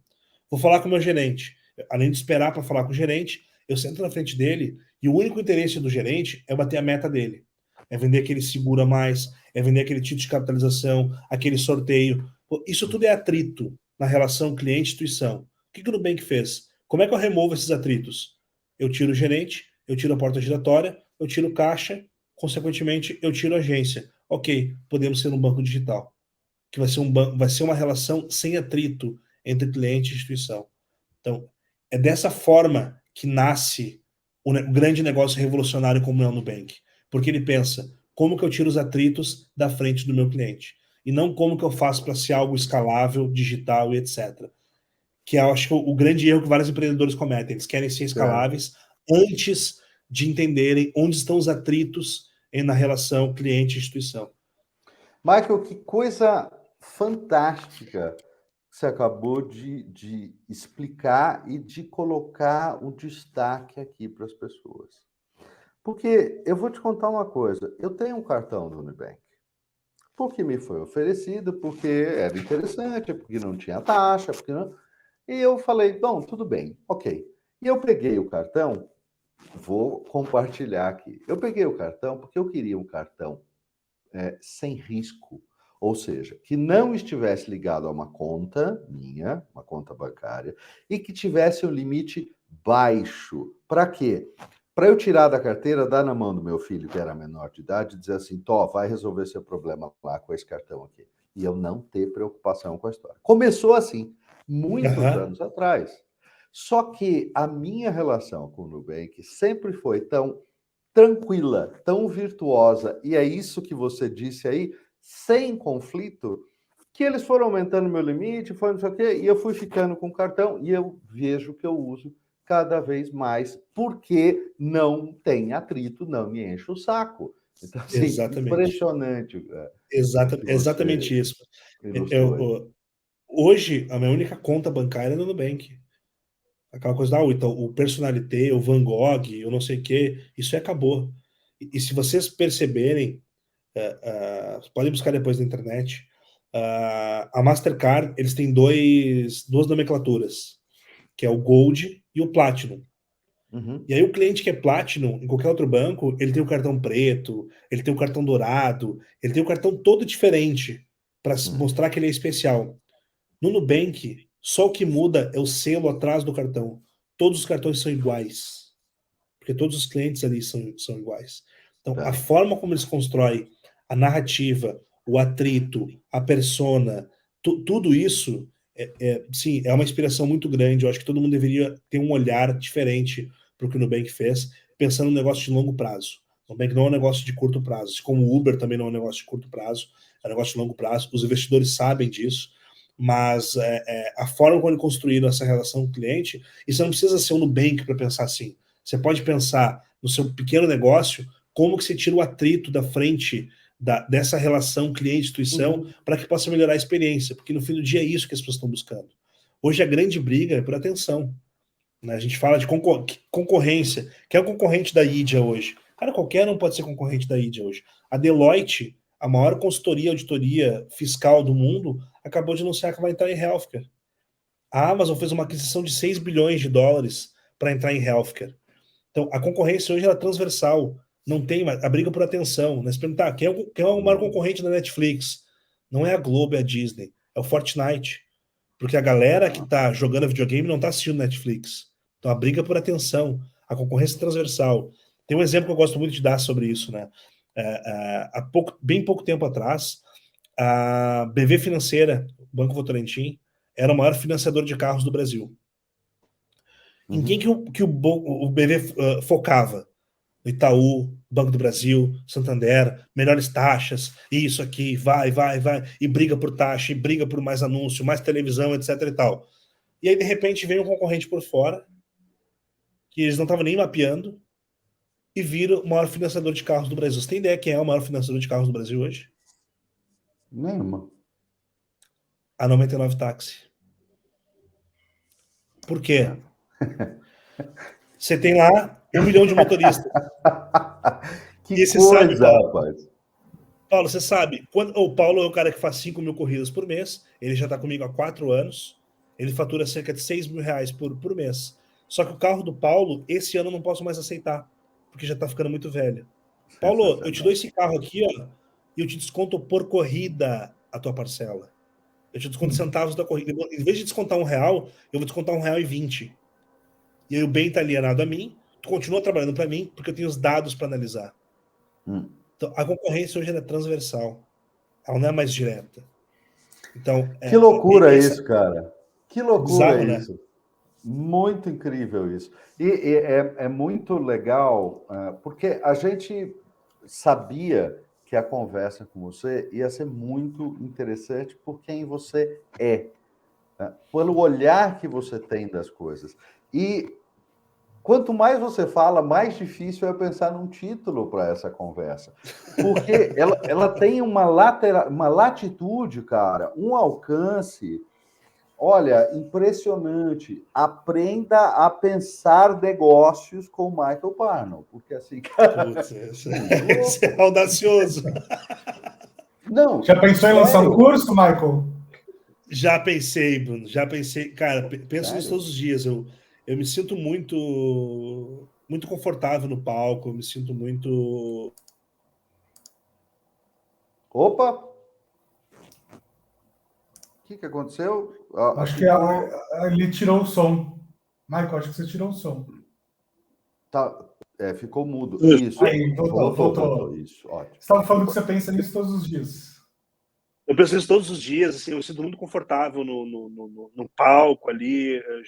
Vou falar com o meu gerente. Além de esperar para falar com o gerente, eu sento na frente dele e o único interesse do gerente é bater a meta dele. É vender aquele segura mais, é vender aquele título de capitalização, aquele sorteio. Pô, isso tudo é atrito na relação cliente-instituição. O que o Nubank fez? Como é que eu removo esses atritos? Eu tiro o gerente, eu tiro a porta giratória, eu tiro o caixa, consequentemente, eu tiro a agência. Ok, podemos ser um banco digital. Que vai ser uma relação sem atrito entre cliente e instituição. Então, é dessa forma que nasce o grande negócio revolucionário como é o Nubank. Porque ele pensa, como que eu tiro os atritos da frente do meu cliente? E não como que eu faço para ser algo escalável, digital e etc. Que eu acho que o grande erro que vários empreendedores cometem. Eles querem ser escaláveis antes de entenderem onde estão os atritos na relação cliente-instituição. Michael, que coisa fantástica você acabou de explicar e de colocar o destaque aqui para as pessoas. Porque eu vou te contar uma coisa, eu tenho um cartão do Nubank, porque me foi oferecido, porque era interessante, porque não tinha taxa, porque não... E eu falei, bom, tudo bem, ok. E eu peguei o cartão, vou compartilhar aqui. Eu peguei o cartão porque eu queria um cartão sem risco, ou seja, que não estivesse ligado a uma conta minha, uma conta bancária, e que tivesse um limite baixo. Para quê? Para eu tirar da carteira, dar na mão do meu filho, que era menor de idade, e dizer assim, Tó, vai resolver seu problema lá com esse cartão aqui. E eu não ter preocupação com a história. Começou assim, muitos anos atrás. Só que a minha relação com o Nubank sempre foi tão tranquila, tão virtuosa, e é isso que você disse aí, sem conflito, que eles foram aumentando meu limite, foi não sei o quê, e eu fui ficando com o cartão, e eu vejo que eu uso cada vez mais, porque não tem atrito, não me enche o saco. Então, assim, impressionante. Exatamente isso. Hoje, a minha única conta bancária é no Nubank. Aquela coisa, então, o Personalité, o Van Gogh, eu não sei o quê, isso acabou. E se vocês perceberem, podem buscar depois na internet, a Mastercard, eles têm duas nomenclaturas, que é o Gold e o Platinum. Uhum. E aí o cliente que é Platinum, em qualquer outro banco, ele tem o cartão preto, ele tem o cartão dourado, ele tem o cartão todo diferente, para mostrar que ele é especial. No Nubank, só o que muda é o selo atrás do cartão. Todos os cartões são iguais. Porque todos os clientes ali são iguais. Então, a forma como eles constroem a narrativa, o atrito, a persona, tudo isso sim, é uma inspiração muito grande. Eu acho que todo mundo deveria ter um olhar diferente para o que o Nubank fez, pensando no negócio de longo prazo. O Nubank não é um negócio de curto prazo. Como o Uber também não é um negócio de curto prazo, é um negócio de longo prazo. Os investidores sabem disso. Mas a forma como eles construíram essa relação com o cliente, isso não precisa ser um Nubank para pensar assim. Você pode pensar no seu pequeno negócio, como que você tira o atrito da frente dessa relação cliente-instituição para que possa melhorar a experiência, porque no fim do dia é isso que as pessoas estão buscando. Hoje a grande briga é por atenção. Né? A gente fala de concorrência. Quem é o concorrente da Idia hoje? Cara, qualquer um pode ser concorrente da Idia hoje. A Deloitte, a maior consultoria, auditoria fiscal do mundo, acabou de anunciar que vai entrar em healthcare. A Amazon fez uma aquisição de 6 bilhões de dólares para entrar em healthcare. Então, a concorrência hoje é transversal. Não tem a briga por atenção. Né? Se perguntar, quem é o maior concorrente da Netflix? Não é a Globo, é a Disney. É o Fortnite. Porque a galera que está jogando videogame não está assistindo Netflix. Então, a briga por atenção. A concorrência é transversal. Tem um exemplo que eu gosto muito de dar sobre isso. Né? Bem pouco tempo atrás, a BV Financeira, Banco Votorantim, era o maior financiador de carros do Brasil. Em quem que o BV focava? No Itaú, Banco do Brasil, Santander, melhores taxas, isso aqui, vai, e briga por taxa, e briga por mais anúncio, mais televisão, etc e tal. E aí, de repente, vem um concorrente por fora, que eles não estavam nem mapeando, e vira o maior financiador de carros do Brasil. Você tem ideia quem é o maior financiador de carros do Brasil hoje? Nenhuma. A 99 Táxi. Por quê? Você tem lá 1 milhão de motoristas. Que coisa, sabe, rapaz. Paulo, você sabe, o Paulo é o cara que faz 5 mil corridas por mês, ele já está comigo há 4 anos, ele fatura cerca de 6 mil reais por mês. Só que o carro do Paulo, esse ano eu não posso mais aceitar, porque já está ficando muito velho. Paulo, eu te dou esse carro aqui, ó, e eu te desconto por corrida a tua parcela. Eu te desconto centavos da corrida. Em vez de descontar R$1, eu vou descontar R$1,20. E aí o bem está alienado a mim, tu continua trabalhando para mim, porque eu tenho os dados para analisar. Então, a concorrência hoje é transversal. Ela não é mais direta. Então, que loucura isso, cara. Que loucura bizarro, isso. Né? Muito incrível isso. E é muito legal, porque a gente sabia que a conversa com você ia ser muito interessante por quem você é, pelo olhar que você tem das coisas. E quanto mais você fala, mais difícil é pensar num título para essa conversa. Porque ela tem uma latitude, cara, um alcance. Olha, impressionante. Aprenda a pensar negócios com o Michael Parnell. Porque assim, cara... Putz, esse é audacioso. Não, já pensou em lançar um curso, Michael? Já pensei, Bruno, já pensei. Cara, penso Sério? nisso todos os dias. Eu me sinto muito confortável no palco, eu me sinto muito. Opa! O que aconteceu? Acho que Ficou. ele tirou o som. Michael, acho que você tirou o som. Tá, ficou mudo. Isso. Aí, voltou. Isso, ótimo. Você estava falando que você pensa nisso todos os dias. Eu penso nisso todos os dias, assim, eu me sinto muito confortável no palco ali. Eu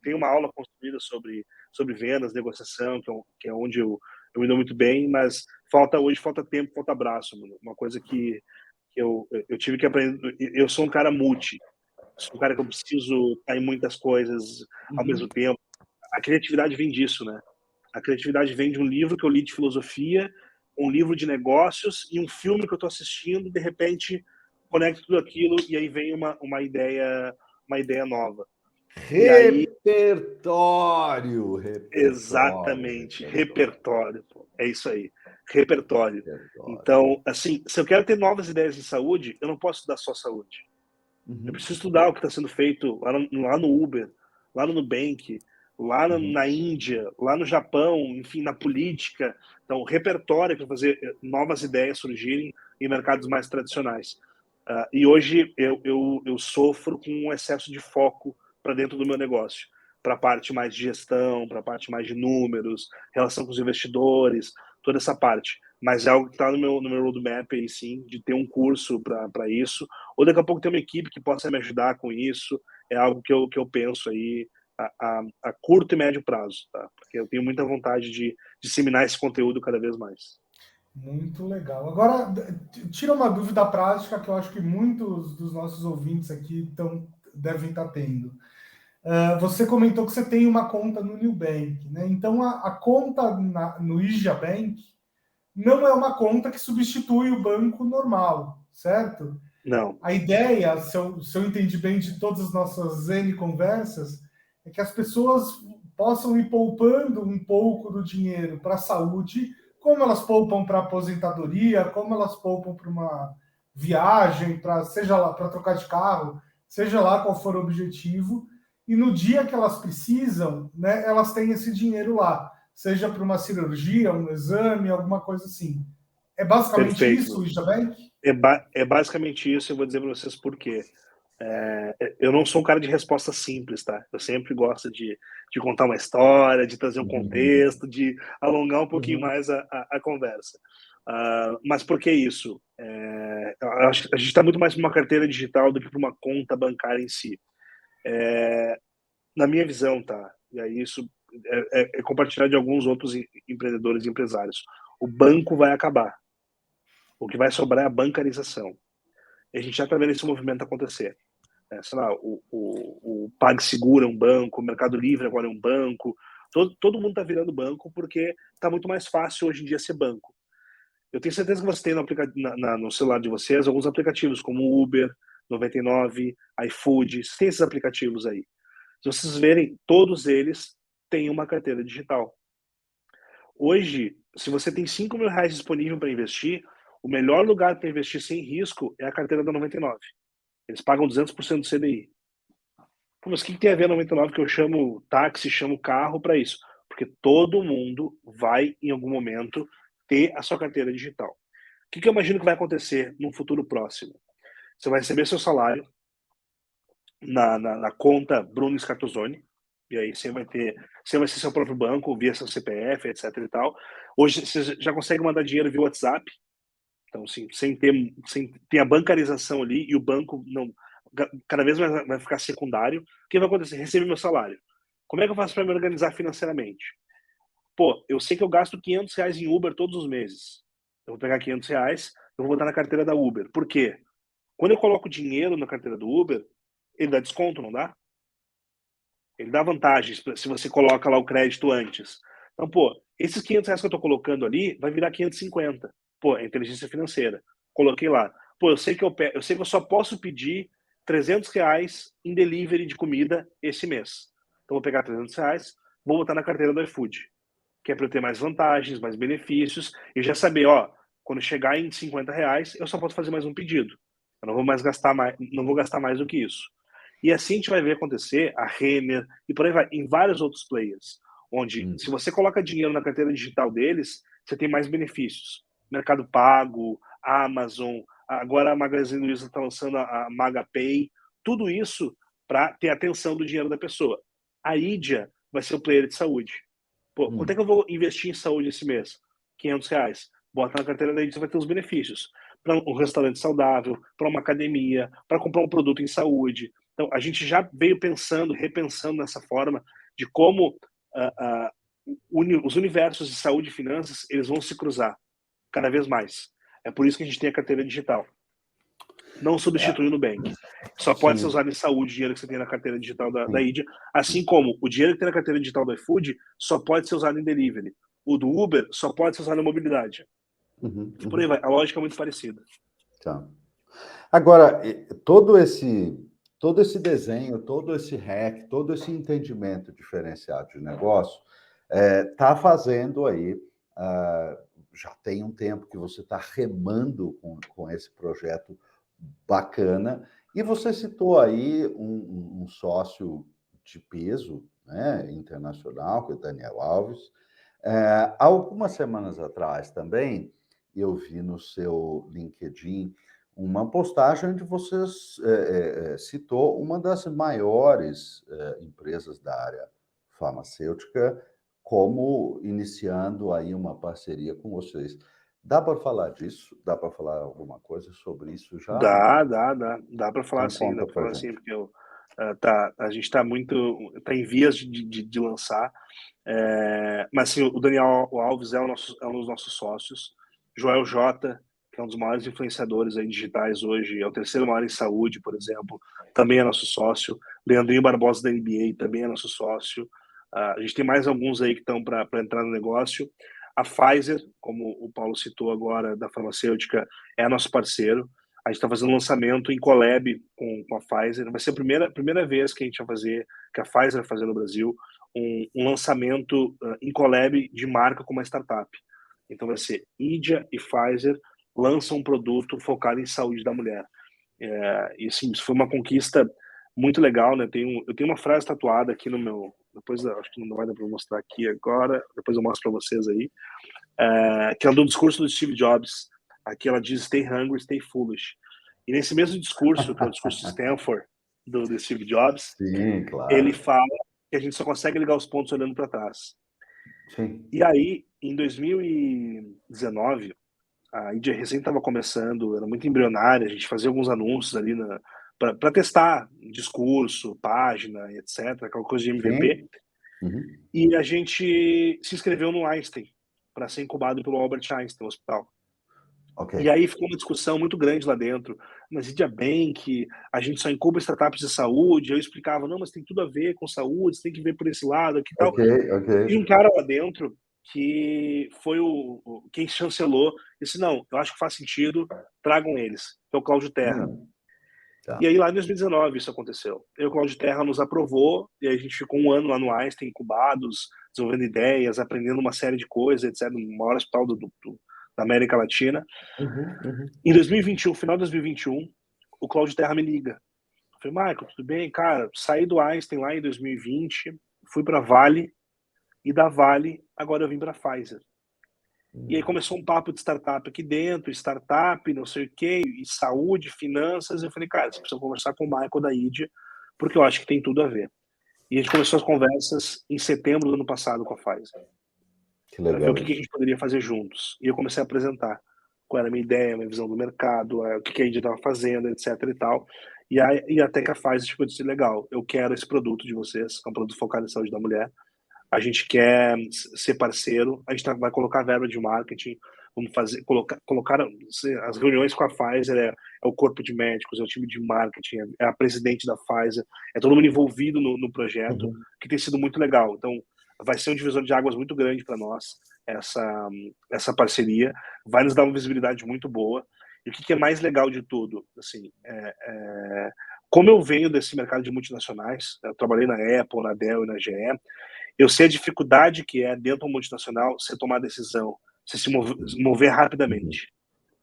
tenho uma aula construída sobre vendas, negociação, que é onde eu me dou muito bem, mas hoje falta tempo, falta abraço, mano. Uma coisa que eu tive que aprender. Eu sou um cara sou um cara que eu preciso estar em muitas coisas ao mesmo tempo. A criatividade vem disso, né? A criatividade vem de um livro que eu li de filosofia, um livro de negócios e um filme que eu estou assistindo, de repente conecto tudo aquilo e aí vem uma ideia nova. Repertório. Exatamente, repertório. É isso aí, repertório. Então, assim, se eu quero ter novas ideias em saúde, eu não posso estudar só saúde. Eu preciso estudar o que está sendo feito lá no Uber, lá no Nubank, na Índia, lá no Japão, enfim, na política. Então, repertório para fazer novas ideias surgirem em mercados mais tradicionais. E hoje eu sofro com um excesso de foco para dentro do meu negócio, para a parte mais de gestão, para a parte mais de números, relação com os investidores, toda essa parte. Mas é algo que está no meu roadmap aí, sim, de ter um curso para isso, ou daqui a pouco ter uma equipe que possa me ajudar com isso. É algo que eu penso aí a curto e médio prazo, tá? Porque eu tenho muita vontade de disseminar esse conteúdo cada vez mais. Muito legal. Agora, tira uma dúvida prática que eu acho que muitos dos nossos ouvintes aqui devem estar tendo. Você comentou que você tem uma conta no Nubank, né? Então, a conta no Ija Bank não é uma conta que substitui o banco normal, certo? Não. A ideia, se eu entendi bem de todas as nossas N conversas, é que as pessoas possam ir poupando um pouco do dinheiro para a saúde, como elas poupam para aposentadoria, como elas poupam para uma viagem, seja lá para trocar de carro, seja lá qual for o objetivo, e no dia que elas precisam, né, elas têm esse dinheiro lá, seja para uma cirurgia, um exame, alguma coisa assim. É basicamente Perfeito. isso, Ijabank? É basicamente isso, eu vou dizer para vocês por quê. Eu não sou um cara de resposta simples, tá? Eu sempre gosto de contar uma história, de trazer um contexto, de alongar um pouquinho mais a conversa. Mas por que isso? A gente está muito mais para uma carteira digital do que para uma conta bancária em si. Na minha visão, tá? E aí isso é compartilhado de alguns outros empreendedores e empresários. O banco vai acabar. O que vai sobrar é a bancarização. E a gente já está vendo esse movimento acontecer. Sei lá, o PagSeguro é um banco, o Mercado Livre agora é um banco. Todo mundo está virando banco porque está muito mais fácil hoje em dia ser banco. Eu tenho certeza que você tem no celular de vocês alguns aplicativos como Uber, 99, iFood. Vocês têm esses aplicativos aí. Se vocês verem, todos eles têm uma carteira digital. Hoje, se você tem R$5.000 disponível para investir, o melhor lugar para investir sem risco é a carteira da 99. Eles pagam 200% do CDI. Pô, mas o que tem a ver a 99 que eu chamo táxi, chamo carro para isso? Porque todo mundo vai, em algum momento, ter a sua carteira digital. O que eu imagino que vai acontecer no futuro próximo? Você vai receber seu salário na conta Bruno Scartozoni, e aí você vai ser seu próprio banco, via seu CPF, etc e tal. Hoje você já consegue mandar dinheiro via WhatsApp, então assim, sem ter a bancarização ali, e o banco não cada vez mais vai ficar secundário. O que vai acontecer? Receber meu salário. Como é que eu faço para me organizar financeiramente? Pô, eu sei que eu gasto R$500 em Uber todos os meses. Eu vou pegar R$500, eu vou botar na carteira da Uber. Por quê? Quando eu coloco dinheiro na carteira do Uber, ele dá desconto, não dá? Ele dá vantagens se você coloca lá o crédito antes. Então, pô, esses R$500 que eu tô colocando ali, vai virar 550. Pô, é inteligência financeira. Coloquei lá. Pô, eu sei que eu só posso pedir R$300 em delivery de comida esse mês. Então, vou pegar R$300, vou botar na carteira do iFood, que é para eu ter mais vantagens, mais benefícios, e já saber, ó, quando chegar em R$50, eu só posso fazer mais um pedido. Eu não vou mais gastar mais, não vou gastar mais do que isso. E assim a gente vai ver acontecer a Renner e por aí vai, em vários outros players, onde se você coloca dinheiro na carteira digital deles, você tem mais benefícios. Mercado Pago, Amazon, agora a Magazine Luiza está lançando a MagaPay, tudo isso para ter atenção do dinheiro da pessoa. A Idia vai ser o player de saúde. Pô, quanto é que eu vou investir em saúde esse mês? R$500. Bota na carteira da Idia, você vai ter os benefícios. Para um restaurante saudável, para uma academia, para comprar um produto em saúde. Então, a gente já veio pensando, repensando nessa forma de como os universos de saúde e finanças eles vão se cruzar cada vez mais. É por isso que a gente tem a carteira digital. Não substitui o Nubank. Só pode ser usado em saúde o dinheiro que você tem na carteira digital da Idia, assim como o dinheiro que tem na carteira digital do iFood só pode ser usado em delivery. O do Uber só pode ser usado em mobilidade. Por aí vai. A lógica é muito parecida. Tá. Agora, todo esse desenho, todo esse hack, todo esse entendimento diferenciado de negócio está fazendo aí, já tem um tempo que você está remando com esse projeto bacana, e você citou aí um sócio de peso, né, internacional, que é o Daniel Alves. Há algumas semanas atrás também, eu vi no seu LinkedIn uma postagem onde você citou uma das maiores empresas da área farmacêutica como iniciando aí uma parceria com vocês. Dá para falar disso? Dá para falar alguma coisa sobre isso já? Dá para falar Então, sim, conta pra gente. porque a gente está em vias de lançar. Mas sim, o Daniel Alves é um dos nossos sócios. Joel J, que é um dos maiores influenciadores aí digitais hoje, é o terceiro maior em saúde, por exemplo, também é nosso sócio. Leandrinho Barbosa da NBA também é nosso sócio. A gente tem mais alguns aí que estão para entrar no negócio. A Pfizer, como o Paulo citou agora, da farmacêutica, é nosso parceiro. A gente está fazendo um lançamento em collab com a Pfizer. Vai ser a primeira vez que a gente vai fazer, que a Pfizer vai fazer no Brasil, um lançamento em collab de marca com uma startup. Então vai ser Idia e Pfizer lançam um produto focado em saúde da mulher. E assim, isso foi uma conquista muito legal, né? Eu tenho uma frase tatuada aqui no meu... Depois, acho que não vai dar para mostrar aqui agora, depois eu mostro para vocês aí, que é do discurso do Steve Jobs. Aqui ela diz, stay hungry, stay foolish. E nesse mesmo discurso, que é o discurso de Stanford, do Steve Jobs, Sim, claro. ele fala que a gente só consegue ligar os pontos olhando para trás. Sim. E aí, em 2019, a Idia recém estava começando, era muito embrionária, a gente fazia alguns anúncios ali para testar discurso, página, etc., aquela coisa de MVP. E a gente se inscreveu no Einstein para ser incubado pelo Albert Einstein, no hospital. Okay. E aí ficou uma discussão muito grande lá dentro. Mas Idia Bank, a gente só incuba startups de saúde. Eu explicava, não, mas tem tudo a ver com saúde, você tem que ver por esse lado aqui e tal. E um cara lá dentro que foi quem chancelou, disse, não, eu acho que faz sentido, tragam eles, que é o Cláudio Terra. Tá. E aí lá em 2019 isso aconteceu. E o Cláudio Terra nos aprovou, e aí a gente ficou um ano lá no Einstein, incubados, desenvolvendo ideias, aprendendo uma série de coisas, etc., no maior hospital da América Latina. Em 2021, final de 2021, o Cláudio Terra me liga. Eu falei, Michael, tudo bem? Cara, saí do Einstein lá em 2020, fui para Vale, e da Vale, agora eu vim para Pfizer. E aí começou um papo de startup aqui dentro, startup, não sei o quê, e saúde, finanças. Eu falei, cara, você precisa conversar com o Michael da Idia, porque eu acho que tem tudo a ver. E a gente começou as conversas em setembro do ano passado com a Pfizer. Para ver o que a gente poderia fazer juntos. E eu comecei a apresentar qual era a minha ideia, a minha visão do mercado, o que a Idia estava fazendo, etc e tal. E até que a Pfizer ficou disse, legal, eu quero esse produto de vocês, que é um produto focado em saúde da mulher. A gente quer ser parceiro, a gente vai colocar verba de marketing, vamos colocar as reuniões com a Pfizer, é o corpo de médicos, é o time de marketing, é a presidente da Pfizer, é todo mundo envolvido no projeto, que tem sido muito legal. Então, vai ser um divisor de águas muito grande para nós, essa parceria, vai nos dar uma visibilidade muito boa. E o que é mais legal de tudo, assim, como eu venho desse mercado de multinacionais, eu trabalhei na Apple, na Dell e na GE, eu sei a dificuldade que é, dentro de uma multinacional, você tomar decisão, você se mover rapidamente.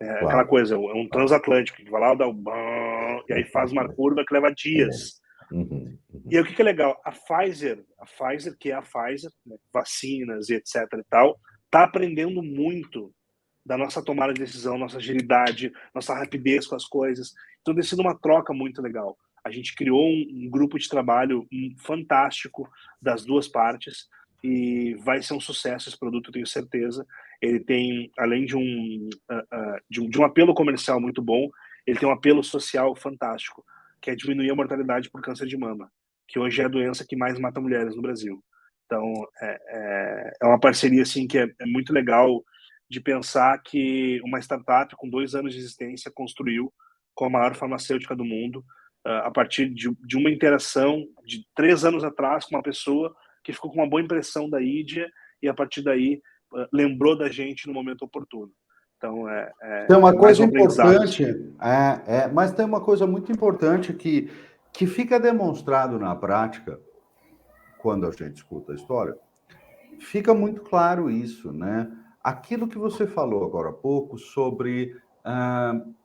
É aquela coisa, é um transatlântico, que vai lá, dá o bam, e aí faz uma curva que leva dias. E aí o que é legal? A Pfizer, que é a Pfizer, né, vacinas e etc e tal, tá aprendendo muito da nossa tomada de decisão, nossa agilidade, nossa rapidez com as coisas. Então tem sido uma troca muito legal. A gente criou um grupo de trabalho fantástico das duas partes e vai ser um sucesso esse produto, eu tenho certeza. Ele tem, além de um apelo comercial muito bom, ele tem um apelo social fantástico, que é diminuir a mortalidade por câncer de mama, que hoje é a doença que mais mata mulheres no Brasil. Então, é uma parceria assim, que é muito legal de pensar que uma startup com 2 anos de existência construiu com a maior farmacêutica do mundo, a partir de uma interação de 3 anos atrás com uma pessoa que ficou com uma boa impressão da Idia e a partir daí lembrou da gente no momento oportuno. Então, tem uma coisa importante, mas tem uma coisa muito importante que fica demonstrado na prática, quando a gente escuta a história, fica muito claro isso, né? Aquilo que você falou agora há pouco sobre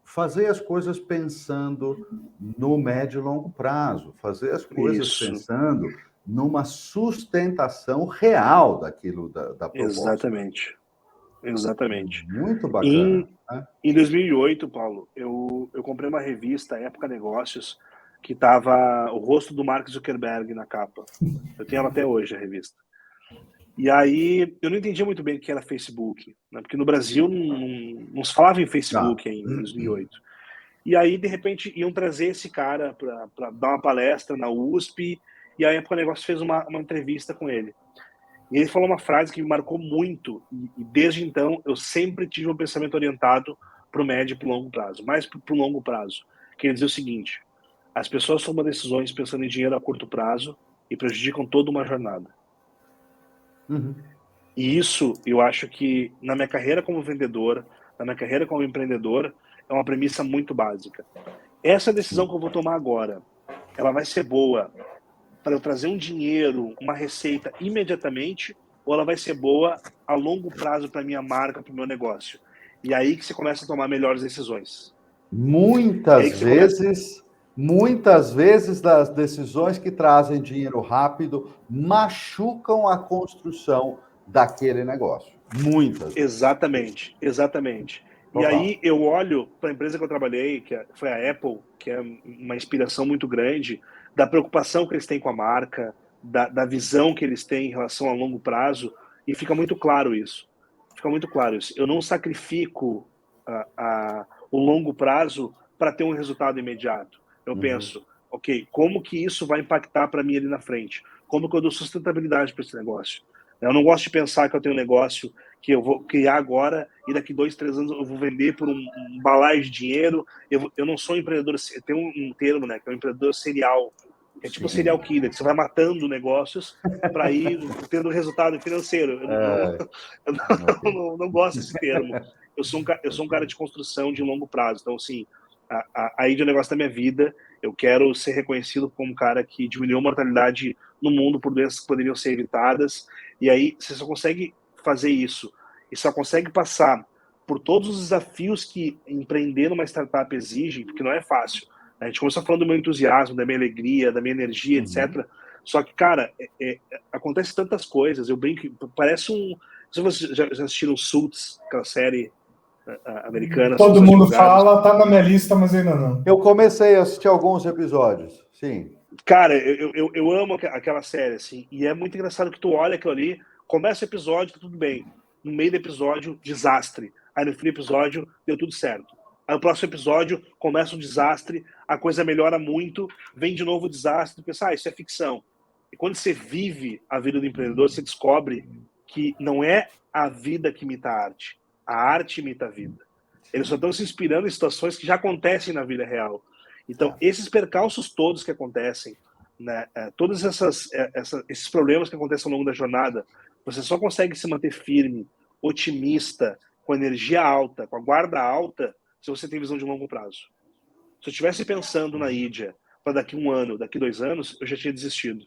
fazer as coisas pensando no médio e longo prazo, fazer as coisas pensando numa sustentação real daquilo da proposta. Exatamente. Muito bacana. Em 2008, Paulo, eu comprei uma revista, Época Negócios, que tava o rosto do Mark Zuckerberg na capa. Eu tenho ela até hoje, a revista. E aí, eu não entendia muito bem o que era Facebook, né? Porque no Brasil não se falava em Facebook ainda, em 2008. E aí, de repente, iam trazer esse cara para dar uma palestra na USP, e a Época Negócios fez uma entrevista com ele. E ele falou uma frase que me marcou muito, e desde então eu sempre tive um pensamento orientado para o médio e para o longo prazo, mais para o longo prazo. Que ele dizia o seguinte: as pessoas tomam decisões pensando em dinheiro a curto prazo e prejudicam toda uma jornada. E isso, eu acho que na minha carreira como vendedor, na minha carreira como empreendedor, é uma premissa muito básica. Essa decisão que eu vou tomar agora, ela vai ser boa para eu trazer um dinheiro, uma receita imediatamente, ou ela vai ser boa a longo prazo para minha marca, para o meu negócio? E aí que você começa a tomar melhores decisões. Muitas vezes das decisões que trazem dinheiro rápido machucam a construção daquele negócio. Muitas vezes. Exatamente. E aí eu olho para a empresa que eu trabalhei, que foi a Apple, que é uma inspiração muito grande, da preocupação que eles têm com a marca, da visão que eles têm em relação a longo prazo, e fica muito claro isso. Eu não sacrifico o longo prazo para ter um resultado imediato. Eu penso, ok, como que isso vai impactar para mim ali na frente? Como que eu dou sustentabilidade para esse negócio? Eu não gosto de pensar que eu tenho um negócio que eu vou criar agora e daqui 2, 3 anos eu vou vender por um balaio de dinheiro. Eu não sou um empreendedor, tem um termo, né, que é um empreendedor serial, que é tipo serial killer, que você vai matando negócios para ir tendo resultado financeiro. Eu não gosto desse termo. Eu sou um cara de construção de longo prazo. Então, assim, aí de um negócio da minha vida, eu quero ser reconhecido como um cara que diminuiu a mortalidade no mundo por doenças que poderiam ser evitadas. E aí você só consegue fazer isso e só consegue passar por todos os desafios que empreender numa startup exige, porque não é fácil. A gente começou falando do meu entusiasmo, da minha alegria, da minha energia, etc. Só que, cara, acontece tantas coisas. Eu brinco, parece um... Se vocês já assistiram Suits, aquela série americana. Todo mundo fala, tá na minha lista, mas ainda não. Eu comecei a assistir alguns episódios, sim. Cara, eu amo aquela série, assim, e é muito engraçado que tu olha aquilo ali, começa o episódio, tá tudo bem. No meio do episódio, desastre. Aí no fim do episódio, deu tudo certo. Aí no próximo episódio, começa um desastre, a coisa melhora muito, vem de novo o desastre, tu pensa, isso é ficção. E quando você vive a vida do empreendedor, você descobre que não é a vida que imita a arte imita a vida. Eles só estão se inspirando em situações que já acontecem na vida real. Então, esses percalços todos que acontecem, né, todos esses problemas que acontecem ao longo da jornada, você só consegue se manter firme, otimista, com energia alta, com a guarda alta, se você tem visão de longo prazo. Se eu estivesse pensando na Idia para daqui 1 ano, daqui 2 anos, eu já tinha desistido.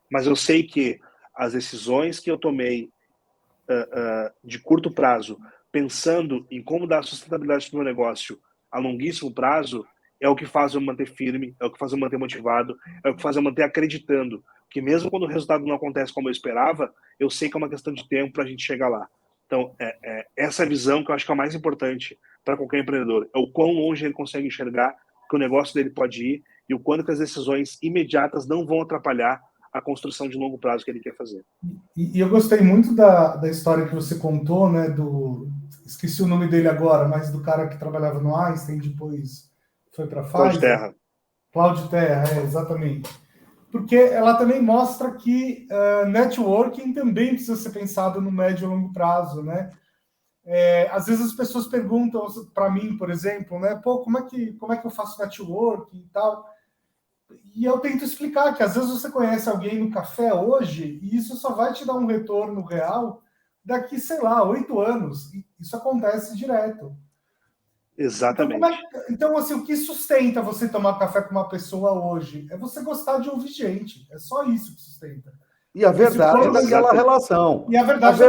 Mas eu sei que as decisões que eu tomei de curto prazo pensando em como dar sustentabilidade para o meu negócio a longuíssimo prazo, é o que faz eu manter firme, é o que faz eu manter motivado, é o que faz eu manter acreditando que mesmo quando o resultado não acontece como eu esperava, eu sei que é uma questão de tempo para a gente chegar lá. Então, essa visão que eu acho que é a mais importante para qualquer empreendedor, é o quão longe ele consegue enxergar que o negócio dele pode ir e o quanto que as decisões imediatas não vão atrapalhar a construção de longo prazo que ele quer fazer. E eu gostei muito da história que você contou, né, esqueci o nome dele agora, mas do cara que trabalhava no Einstein, depois foi para a Cláudio Pfizer. Terra. Cláudio Terra, exatamente. Porque ela também mostra que networking também precisa ser pensado no médio e longo prazo, né? Às vezes as pessoas perguntam para mim, por exemplo, né? Pô, como é que eu faço networking e tal? E eu tento explicar que às vezes você conhece alguém no café hoje e isso só vai te dar um retorno real daqui, sei lá, 8 anos. Isso acontece direto. Exatamente. Então, assim, o que sustenta você tomar café com uma pessoa hoje? É você gostar de ouvir gente. É só isso que sustenta. E a verdade daquela relação. E a verdade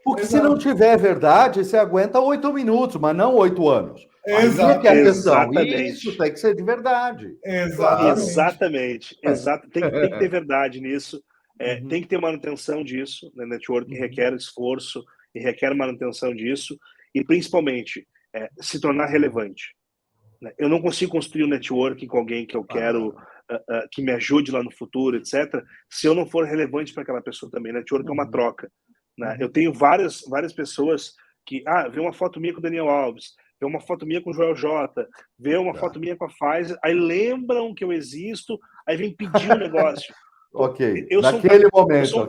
porque se não tiver verdade, você aguenta 8 minutos, mas não 8 anos. Aí é que é a questão. Isso tem que ser de verdade. Exatamente. Tem que ter verdade nisso. Tem que ter manutenção disso. Né? Network requer esforço e requer manutenção disso. E, principalmente, se tornar relevante. Eu não consigo construir um networking com alguém que eu quero que me ajude lá no futuro, etc., se eu não for relevante para aquela pessoa também. Networking é uma troca. Né? Eu tenho várias pessoas que vê uma foto minha com o Daniel Alves, vê uma foto minha com o Joel J, vê uma foto minha com a Pfizer, aí lembram que eu existo, aí vem pedir um negócio. Ok, naquele momento,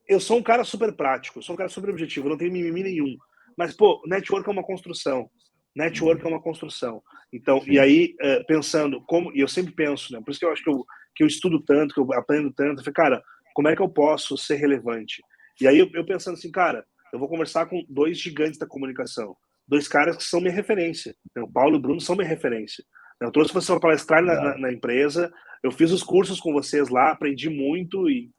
eu sou um cara super prático, eu sou um cara super objetivo, eu não tenho mimimi nenhum. Mas, pô, network é uma construção. Network é uma construção. Então, sim. E aí, pensando como... E eu sempre penso, né? Por isso que eu acho que eu estudo tanto, que eu aprendo tanto. Eu falei, cara, como é que eu posso ser relevante? E aí, eu pensando assim, cara, eu vou conversar com 2 gigantes da comunicação. 2 caras que são minha referência. O Paulo e o Bruno são minha referência. Eu trouxe vocês para palestrar na empresa. Eu fiz os cursos com vocês lá, aprendi muito e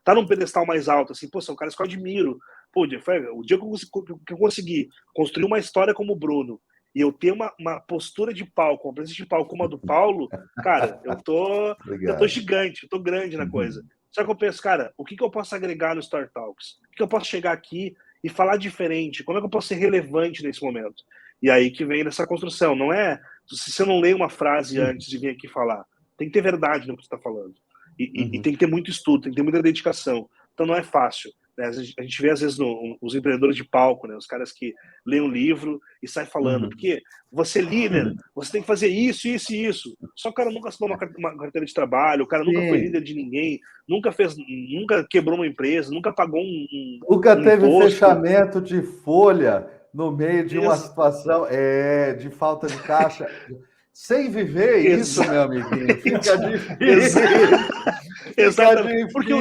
tá num pedestal mais alto, assim, pô, são caras que eu admiro. Pô, o dia que eu consegui construir uma história como o Bruno e eu ter uma postura de palco, uma presença de palco como a do Paulo, cara, eu tô gigante, eu tô grande na coisa. Só que eu penso, cara, o que eu posso agregar no Story Talks? O que eu posso chegar aqui e falar diferente? Como é que eu posso ser relevante nesse momento? E aí que vem nessa construção. Não é se você não lê uma frase antes de vir aqui falar. Tem que ter verdade no que você está falando. E tem que ter muito estudo, tem que ter muita dedicação. Então não é fácil. Né? A gente vê, às vezes, os empreendedores de palco, né? Os caras que lêem um livro e saem falando. Porque você é líder, você tem que fazer isso, isso e isso. Só que o cara nunca assinou uma carteira de trabalho, o cara nunca foi líder de ninguém, nunca quebrou uma empresa, nunca pagou nunca teve imposto. Fechamento de folha no meio de uma situação de falta de caixa. Sem viver isso, meu amiguinho, fica difícil. Exatamente. Porque eu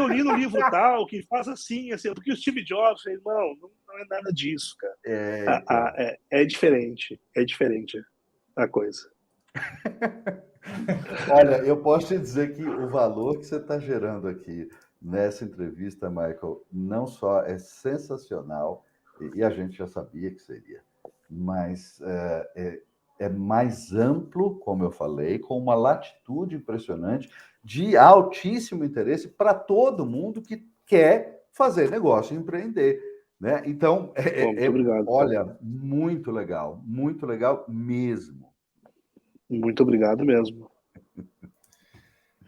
li no livro tal, que faz assim, porque o Steve Jobs, irmão, não é nada disso, cara. É diferente a coisa. Olha, eu posso te dizer que o valor que você está gerando aqui nessa entrevista, Michael, não só é sensacional, e a gente já sabia que seria, mas é mais amplo, como eu falei, com uma latitude impressionante, de altíssimo interesse para todo mundo que quer fazer negócio e empreender. Né? Então, muito obrigado. Olha, muito legal mesmo. Muito obrigado mesmo.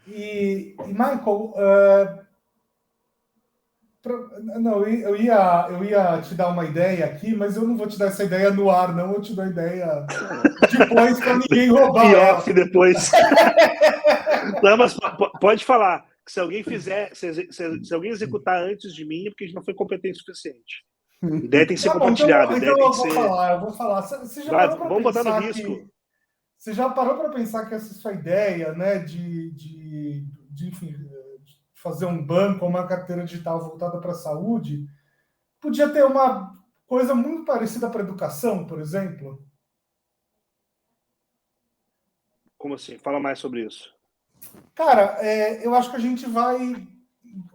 E Michael, eu ia te dar uma ideia aqui, mas eu não vou te dar essa ideia no ar, não. Eu te dou a ideia depois para ninguém roubar. Pior que depois. Não, mas pode falar. Que se alguém fizer, se alguém executar antes de mim, é porque a gente não foi competente o suficiente. A ideia tem que ser compartilhada. Então eu vou falar. Você já parou vamos botar no risco. Você já parou para pensar que essa sua ideia, né, de enfim, fazer um banco ou uma carteira digital voltada para a saúde, podia ter uma coisa muito parecida para a educação, por exemplo? Como assim? Fala mais sobre isso. Cara, eu acho que a gente vai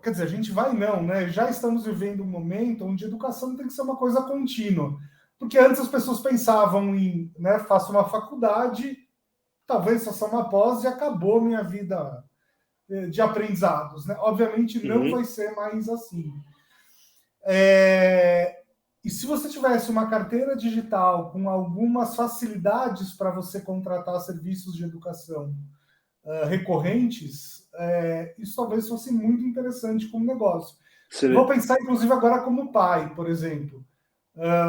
quer dizer, a gente vai não, né? Já estamos vivendo um momento onde a educação tem que ser uma coisa contínua. Porque antes as pessoas pensavam em, né, faço uma faculdade, talvez faça uma pós e acabou minha vida de aprendizados, né? Obviamente não vai ser mais assim. E se você tivesse uma carteira digital com algumas facilidades para você contratar serviços de educação recorrentes, isso talvez fosse muito interessante como negócio. Sim. Vou pensar, inclusive, agora como pai, por exemplo.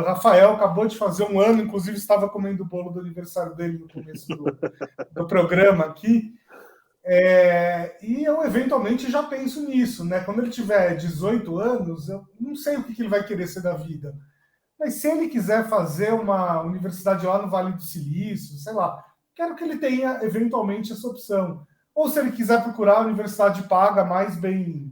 Rafael acabou de fazer um ano, inclusive estava comendo o bolo do aniversário dele no começo do programa aqui. E eu, eventualmente, já penso nisso, né? Quando ele tiver 18 anos, eu não sei o que ele vai querer ser da vida. Mas se ele quiser fazer uma universidade lá no Vale do Silício, sei lá, quero que ele tenha, eventualmente, essa opção. Ou se ele quiser procurar a universidade paga mais bem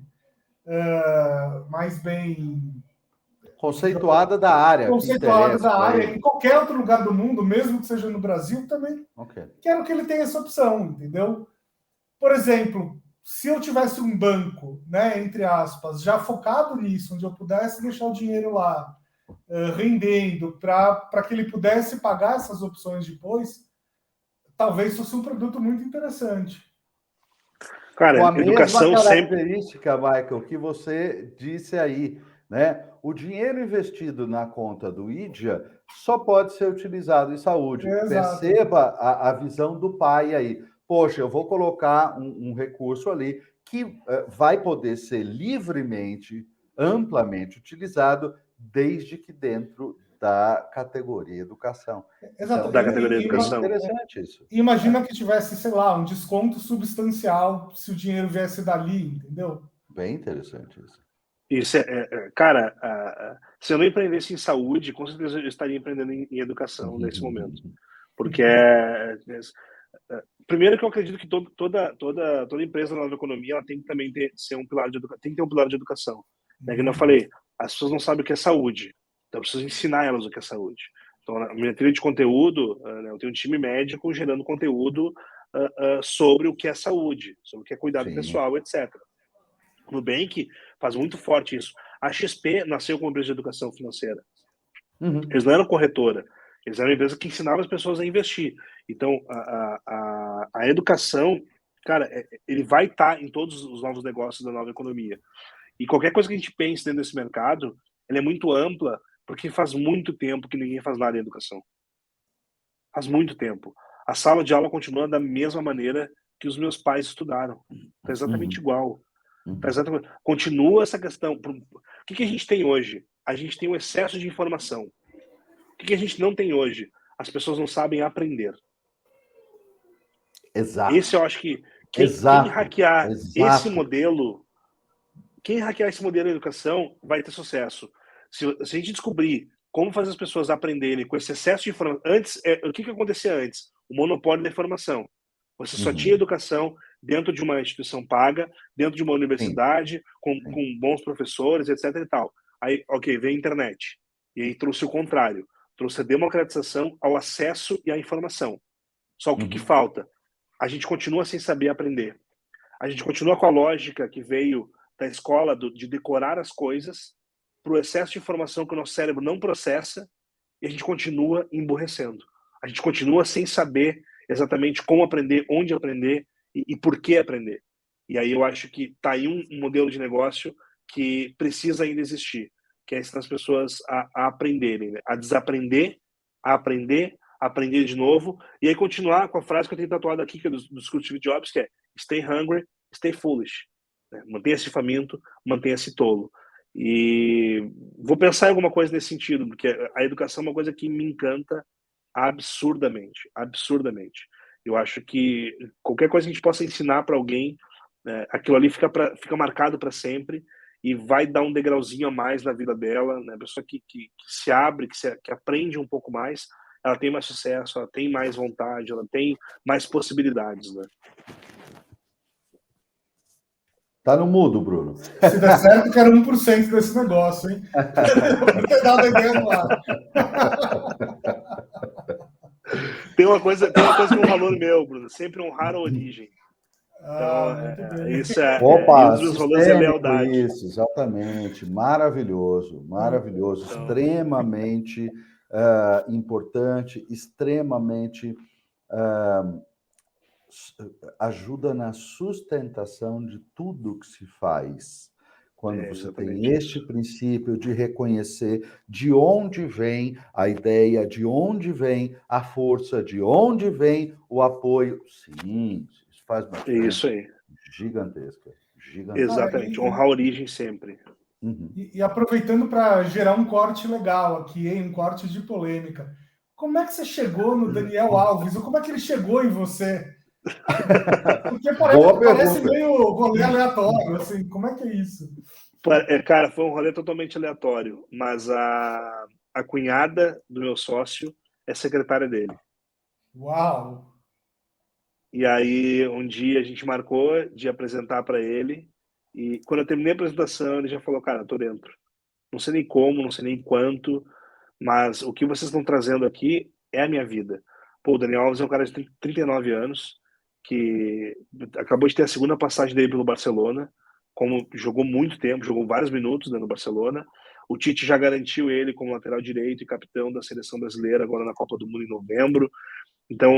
conceituada da área. Conceituada da área, em qualquer outro lugar do mundo, mesmo que seja no Brasil, também quero que ele tenha essa opção, entendeu? Por exemplo, se eu tivesse um banco, né, entre aspas, já focado nisso, onde eu pudesse deixar o dinheiro lá, rendendo, para que ele pudesse pagar essas opções depois, talvez fosse um produto muito interessante. Cara, com a educação mesma característica, sempre... Michael, que você disse aí, né? O dinheiro investido na conta do IDIA só pode ser utilizado em saúde. Perceba a visão do pai aí. Poxa, eu vou colocar um recurso ali que vai poder ser livremente, amplamente utilizado, desde que dentro da categoria educação. Exato. Então, da categoria educação. É interessante isso. Imagina que tivesse, sei lá, um desconto substancial se o dinheiro viesse dali, entendeu? Bem interessante isso. Isso cara, se eu não empreendesse em saúde, com certeza eu estaria empreendendo em educação nesse momento. Porque primeiro que eu acredito que toda empresa na nova economia ela tem que também ser um pilar de educação, tem que ter um pilar de educação. Né? Como eu falei, as pessoas não sabem o que é saúde, então eu preciso ensinar elas o que é saúde. Então, na minha trilha de conteúdo, eu tenho um time médico gerando conteúdo sobre o que é saúde, sobre o que é cuidado pessoal, etc. O Nubank faz muito forte isso. A XP nasceu como empresa de educação financeira. Eles não eram corretora, eles eram uma empresa que ensinava as pessoas a investir. Então, a educação, cara, ele vai estar em todos os novos negócios da nova economia. E qualquer coisa que a gente pense dentro desse mercado, ela é muito ampla, porque faz muito tempo que ninguém faz nada em educação. Faz muito tempo. A sala de aula continua da mesma maneira que os meus pais estudaram. Está exatamente igual. Continua essa questão. O que a gente tem hoje? A gente tem um excesso de informação. O que a gente não tem hoje? As pessoas não sabem aprender. Exato. Esse eu acho que quem hackear esse modelo, quem hackear esse modelo de educação vai ter sucesso. Se a gente descobrir como fazer as pessoas aprenderem com esse excesso de informação. Antes, o que acontecia antes? O monopólio da informação. Você só tinha educação dentro de uma instituição paga, dentro de uma universidade, com bons professores, etc. e tal. Aí, veio a internet. E aí trouxe o contrário. Trouxe a democratização ao acesso e à informação. Só o que falta? A gente continua sem saber aprender. A gente continua com a lógica que veio da escola de decorar as coisas para o excesso de informação que o nosso cérebro não processa e a gente continua emburrecendo. A gente continua sem saber exatamente como aprender, onde aprender e por que aprender. E aí eu acho que está aí um modelo de negócio que precisa ainda existir, que é ensinar as pessoas a aprenderem, né? A desaprender, a aprender de novo, e aí continuar com a frase que eu tenho tatuado aqui, que é do Steve Jobs, que é stay hungry, stay foolish. Né? Mantenha-se faminto, mantenha-se tolo. E vou pensar em alguma coisa nesse sentido, porque a educação é uma coisa que me encanta absurdamente. Eu acho que qualquer coisa que a gente possa ensinar para alguém, aquilo ali fica marcado para sempre e vai dar um degrauzinho a mais na vida dela, né? A pessoa que se abre, que aprende um pouco mais, ela tem mais sucesso, ela tem mais vontade, ela tem mais possibilidades, né? Tá no mudo, Bruno. Se der certo, quero 1% desse negócio, hein? Dá uma ideia no ar. Tem uma coisa que é um valor meu, Bruno. Sempre honrar a origem. Então, isso é. E um Opa, dos meus valores é sistêmico lealdade. isso, exatamente. Maravilhoso, maravilhoso. Então, Extremamente importante, extremamente ajuda na sustentação de tudo que se faz. Quando você tem este princípio de reconhecer de onde vem a ideia, de onde vem a força, de onde vem o apoio. Sim, isso faz uma diferença gigantesca. Exatamente, honrar a origem sempre. E aproveitando para gerar um corte legal aqui, hein? Um corte de polêmica. Como é que você chegou no Daniel Alves? Ou como é que ele chegou em você? Porque parece meio rolê aleatório, assim. Como é que é isso? Cara, foi um rolê totalmente aleatório, mas a cunhada do meu sócio é secretária dele. Uau! E aí, um dia a gente marcou de apresentar para ele, e quando eu terminei a apresentação, ele já falou, cara, tô dentro. Não sei nem como, não sei nem quanto, mas o que vocês estão trazendo aqui é a minha vida. Pô, o Daniel Alves é um cara de 39 anos, que acabou de ter a segunda passagem dele pelo Barcelona, como jogou muito tempo, jogou vários minutos, né, no Barcelona. O Tite já garantiu ele como lateral direito e capitão da seleção brasileira agora na Copa do Mundo em novembro. Então,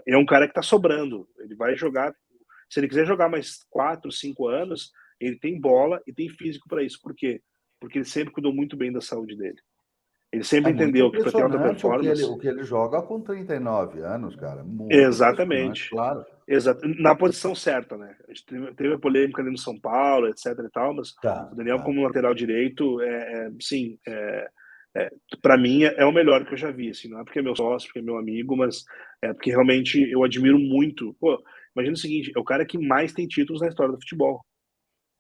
é um cara que está sobrando. Ele vai jogar, se ele quiser jogar mais 4, 5 anos, ele tem bola e tem físico para isso. Por quê? Porque ele sempre cuidou muito bem da saúde dele. Ele sempre entendeu que para ter alta performance... o que ele joga com 39 anos, cara. Muito Exatamente. Claro. Na posição certa, né? A gente teve a polêmica ali no São Paulo, etc e tal, mas o Daniel como lateral direito, sim, para mim é o melhor que eu já vi, assim, não é porque é meu sócio, porque é meu amigo, mas é porque realmente eu admiro muito. Pô, imagina o seguinte, é o cara que mais tem títulos na história do futebol.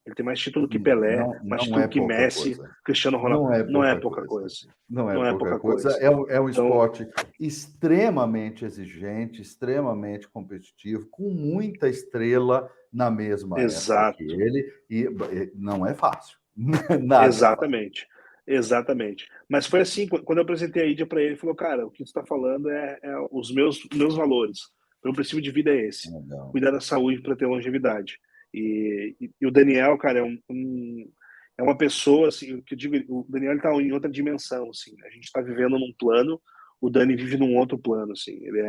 Ele tem mais título que Pelé, mais não é título que pouca Messi, coisa. Cristiano Ronaldo. Não é pouca coisa. Não é pouca coisa. coisa. É um Então, esporte extremamente exigente, extremamente competitivo, com muita estrela na mesma época que ele, e não é fácil. Nada exatamente. Exatamente. Mas foi assim, quando eu apresentei a Idia para ele, ele falou, cara, o que você está falando é os meus valores. O meu princípio de vida é esse. Legal. Cuidar da saúde para ter longevidade. E o Daniel, cara, é uma pessoa, assim, que eu digo, o Daniel está em outra dimensão, assim. A gente está vivendo num plano, o Dani vive num outro plano, assim. Ele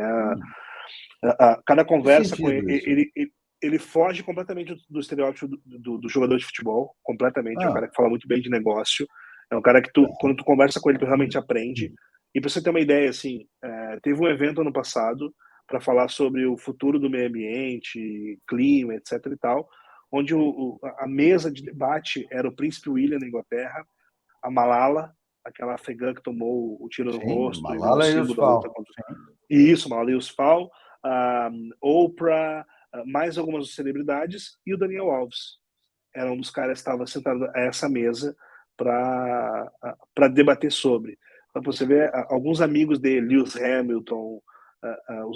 cada conversa com ele foge completamente do estereótipo do jogador de futebol, completamente. É um cara que fala muito bem de negócio. É um cara que quando tu conversa com ele, tu realmente aprende. E para você ter uma ideia, assim, teve um evento ano passado para falar sobre o futuro do meio ambiente, clima, etc e tal, onde a mesa de debate era o príncipe William da Inglaterra, a Malala, aquela afegã que tomou o tiro no rosto, Malala e o símbolo da luta contra... Isso, Malala Yousafzai, Oprah, mais algumas celebridades, e o Daniel Alves. Era um dos caras que estava sentado a essa mesa para debater sobre. Então, você vê alguns amigos dele, Lewis Hamilton,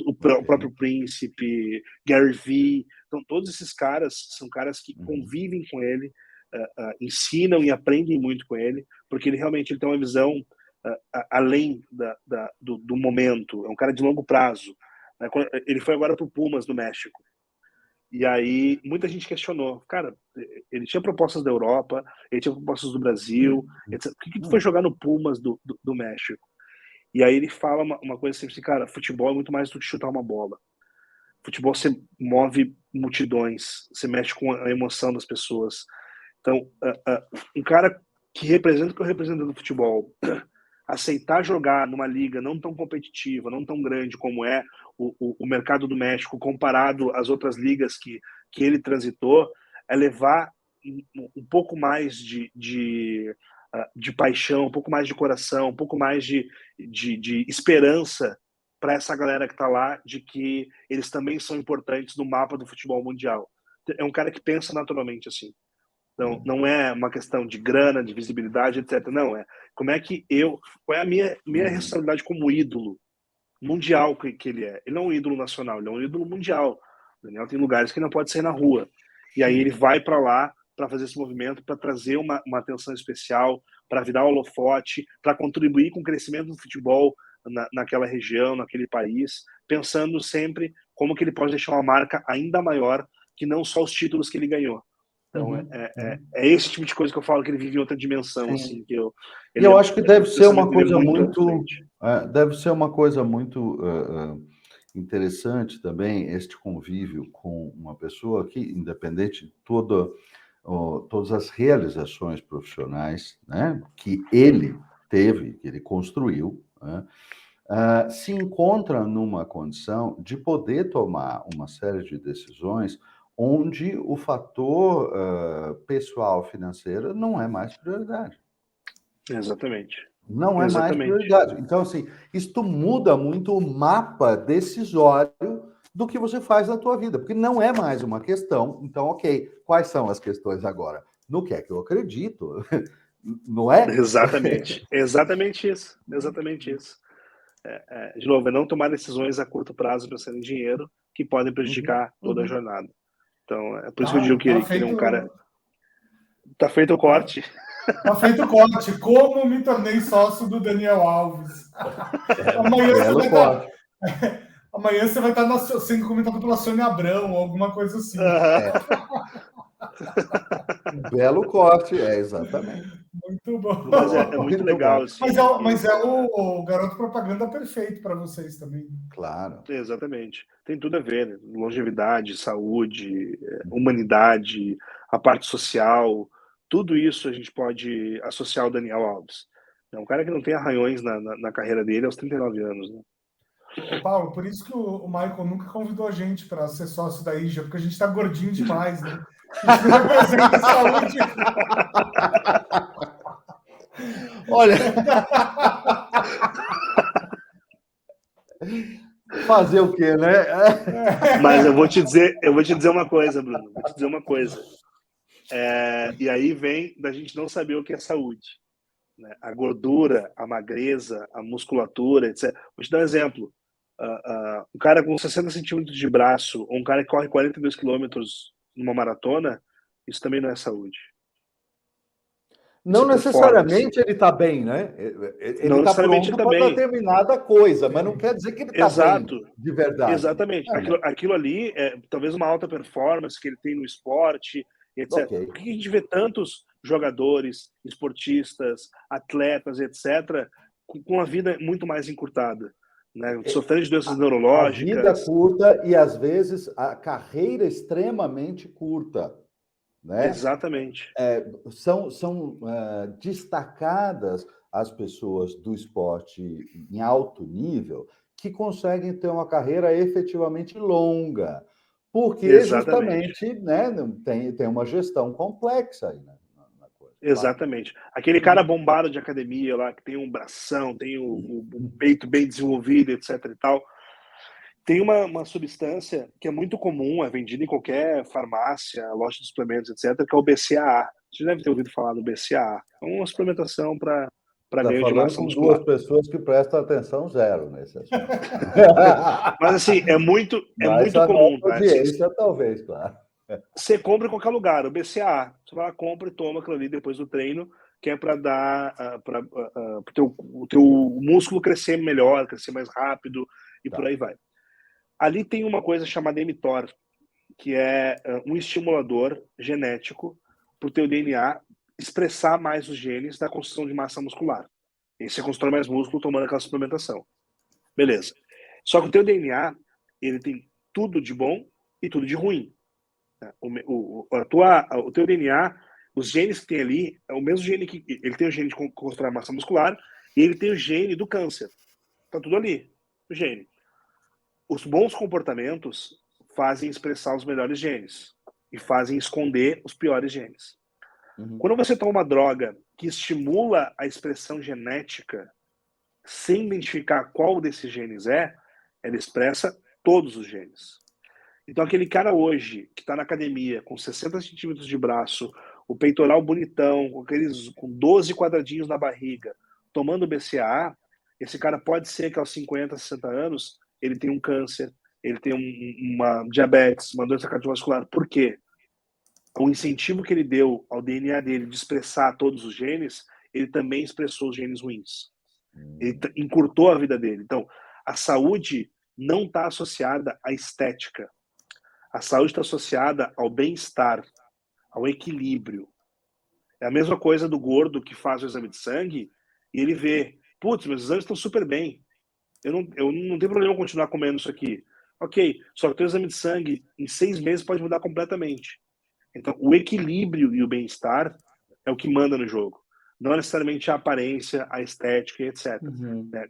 o próprio Príncipe, Gary Vee. Então, todos esses caras são caras que convivem com ele, ensinam e aprendem muito com ele, porque ele realmente tem uma visão além do momento. É um cara de longo prazo. Ele foi agora para o Pumas, no México. E aí, muita gente questionou. Cara, ele tinha propostas da Europa, ele tinha propostas do Brasil, etc. Por que tu foi jogar no Pumas do México? E aí ele fala uma coisa assim, cara, futebol é muito mais do que chutar uma bola. Futebol você move multidões, você mexe com a emoção das pessoas. Então, um cara que representa o que eu represento no futebol, aceitar jogar numa liga não tão competitiva, não tão grande como é o mercado do México, comparado às outras ligas que ele transitou, é levar um pouco mais de paixão, um pouco mais de coração, um pouco mais de esperança para essa galera que está lá, de que eles também são importantes no mapa do futebol mundial. É um cara que pensa naturalmente assim. Então, não é uma questão de grana, de visibilidade, etc. Não, como é que qual é a minha responsabilidade como ídolo mundial que ele é. Ele não é um ídolo nacional, ele é um ídolo mundial. O Daniel tem lugares que não pode sair na rua. E aí ele vai para lá para fazer esse movimento, para trazer uma atenção especial, para virar o holofote, para contribuir com o crescimento do futebol naquela região, naquele país, pensando sempre como que ele pode deixar uma marca ainda maior que não só os títulos que ele ganhou. Então, é esse tipo de coisa que eu falo que ele vive em outra dimensão. Assim, que eu acho que deve ser uma coisa deve ser uma coisa muito interessante também, este convívio com uma pessoa que, independente de todas as realizações profissionais, né, que ele teve, que ele construiu, né, se encontra numa condição de poder tomar uma série de decisões onde o fator pessoal financeiro não é mais prioridade. Exatamente. Não é mais prioridade. Então, assim, isto muda muito o mapa decisório do que você faz na tua vida, porque não é mais uma questão. Então, ok, quais são as questões agora? No que é que eu acredito? Não é? Exatamente. Exatamente isso. Exatamente isso. De novo, é não tomar decisões a curto prazo pensando em dinheiro que podem prejudicar toda a jornada. Então, é por isso que eu digo que ele é um cara... Tá feito o corte. Tá feito o corte. Como me tornei sócio do Daniel Alves. Amanhã você vai estar sendo comentado pela Sônia Abrão ou alguma coisa assim. Belo corte, exatamente. Muito bom. Mas é muito legal. Assim, mas é o garoto propaganda perfeito para vocês também. Claro. Exatamente. Tem tudo a ver, né? Longevidade, saúde, humanidade, a parte social, tudo isso a gente pode associar ao Daniel Alves. É um cara que não tem arranhões na carreira dele aos 39 anos, né? Paulo, por isso que o Michael nunca convidou a gente para ser sócio da IJA, porque a gente está gordinho demais, né? A gente não representa saúde. Olha. Fazer o quê, né? Mas eu vou te dizer uma coisa, Bruno. Vou te dizer uma coisa. E aí vem da gente não saber o que é saúde. Né? A gordura, a magreza, a musculatura, etc. Vou te dar um exemplo. Um cara com 60 centímetros de braço, ou um cara que corre 42 quilômetros numa maratona, isso também não é saúde. Não necessariamente ele está bem, né? Ele está pronto para determinada coisa, mas não quer dizer que ele está bem de verdade. Exatamente. Aquilo ali é talvez uma alta performance que ele tem no esporte, etc. Okay. Por que a gente vê tantos jogadores, esportistas, atletas, etc., com a vida muito mais encurtada? Né? Sofrendo de doenças neurológicas. A vida curta e, às vezes, a carreira extremamente curta. Né? Exatamente. São destacadas as pessoas do esporte em alto nível que conseguem ter uma carreira efetivamente longa, porque justamente, né, tem uma gestão complexa aí, né? Exatamente. Aquele cara bombado de academia lá, que tem um bração, tem o peito bem desenvolvido, etc e tal, tem uma substância que é muito comum, é vendida em qualquer farmácia, loja de suplementos, etc, que é o BCAA. Você deve ter ouvido falar do BCAA. É uma suplementação para ganho de massa muscular. Duas pessoas que prestam atenção zero nesse assunto. Mas assim, é muito comum. Tá? Audiência, talvez, claro. Você compra em qualquer lugar, o BCAA. Você vai lá, compra e toma aquilo ali depois do treino, que é para dar para o teu músculo crescer melhor, crescer mais rápido e por aí vai. Ali tem uma coisa chamada mTOR, que é um estimulador genético para o teu DNA expressar mais os genes da construção de massa muscular. E você constrói mais músculo tomando aquela suplementação. Beleza. Só que o teu DNA, ele tem tudo de bom e tudo de ruim. O teu DNA, os genes que tem ali, é o mesmo gene que... Ele tem o gene de constrói massa muscular e ele tem o gene do câncer. Tá tudo ali, o gene. Os bons comportamentos fazem expressar os melhores genes e fazem esconder os piores genes. Quando você toma uma droga que estimula a expressão genética sem identificar qual desses genes ela expressa todos os genes. Então, aquele cara hoje que está na academia com 60 centímetros de braço, o peitoral bonitão, com 12 quadradinhos na barriga, tomando BCAA, esse cara pode ser que aos 50, 60 anos ele tem um câncer, ele tem uma diabetes, uma doença cardiovascular. Por quê? O incentivo que ele deu ao DNA dele de expressar todos os genes, ele também expressou os genes ruins. Ele encurtou a vida dele. Então, a saúde não está associada à estética. A saúde está associada ao bem-estar, ao equilíbrio. É a mesma coisa do gordo que faz o exame de sangue e ele vê, putz, meus exames estão super bem. Eu não tenho problema continuar comendo isso aqui. Ok, só que o teu exame de sangue em 6 meses pode mudar completamente. Então, o equilíbrio e o bem-estar é o que manda no jogo. Não necessariamente a aparência, a estética, etc.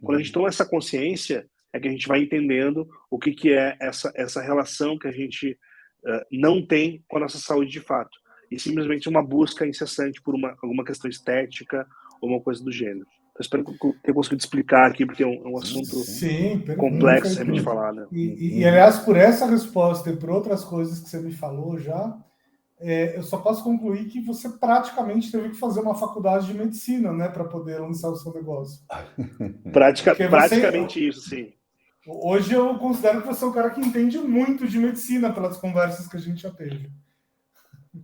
Quando a gente toma essa consciência, é que a gente vai entendendo o que é essa relação que a gente não tem com a nossa saúde de fato. E simplesmente uma busca incessante por alguma questão estética ou uma coisa do gênero. Eu espero ter conseguido explicar aqui, porque é um assunto complexo sempre de falar. Né? E, aliás, por essa resposta e por outras coisas que você me falou já, eu só posso concluir que você praticamente teve que fazer uma faculdade de medicina, né, para poder lançar o seu negócio. Praticamente isso, sim. Hoje eu considero que você é um cara que entende muito de medicina pelas conversas que a gente já teve.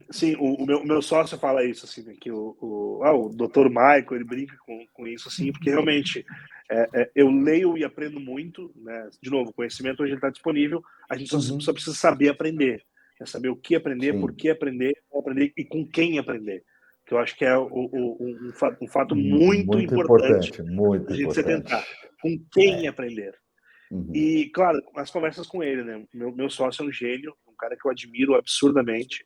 Sim, o meu sócio fala isso, assim, que o Dr. Michael, ele brinca com isso, assim, porque realmente eu leio e aprendo muito, né? De novo, o conhecimento hoje está disponível, a gente só precisa saber aprender, né? Saber o que aprender, por que aprender, como aprender e com quem aprender. Que eu acho que é um fato muito importante muito a gente se importante. atentar. Com quem aprender. E, claro, as conversas com ele, né? Meu sócio é um gênio, um cara que eu admiro absurdamente.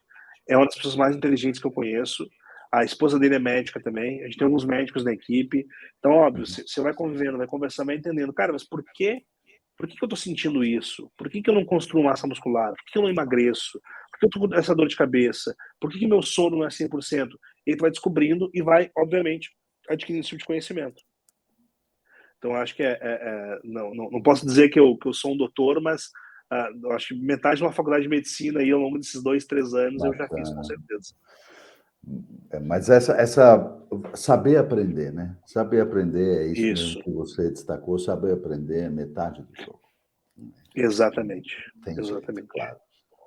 É uma das pessoas mais inteligentes que eu conheço. A esposa dele é médica também. A gente tem alguns médicos na equipe. Então, óbvio, você vai convivendo, vai conversando, vai entendendo. Cara, mas por que eu tô sentindo isso? Por que eu não construo massa muscular? Por que eu não emagreço? Por que eu tô com essa dor de cabeça? Por que meu sono não é 100%? E aí tu vai descobrindo e vai, obviamente, adquirindo esse tipo de conhecimento. Então, acho que não posso dizer que eu sou um doutor, mas eu acho que metade de uma faculdade de medicina aí, ao longo desses 2, 3 anos, eu já fiz, com certeza. Mas essa saber aprender, né? Saber aprender é isso mesmo que você destacou. Saber aprender é metade do jogo. Exatamente. Exatamente. Claro.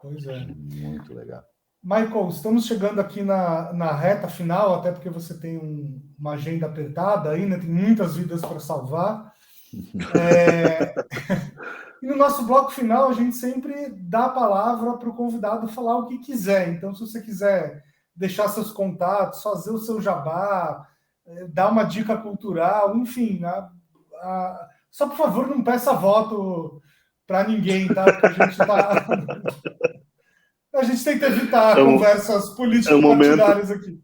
Pois é. Muito legal. Michael, estamos chegando aqui na reta final, até porque você tem uma agenda apertada aí, né? Tem muitas vidas para salvar. E no nosso bloco final, a gente sempre dá a palavra para o convidado falar o que quiser. Então, se você quiser deixar seus contatos, fazer o seu jabá, dar uma dica cultural, enfim, só por favor não peça voto para ninguém, tá? Porque a gente tenta evitar conversas político-partidárias aqui.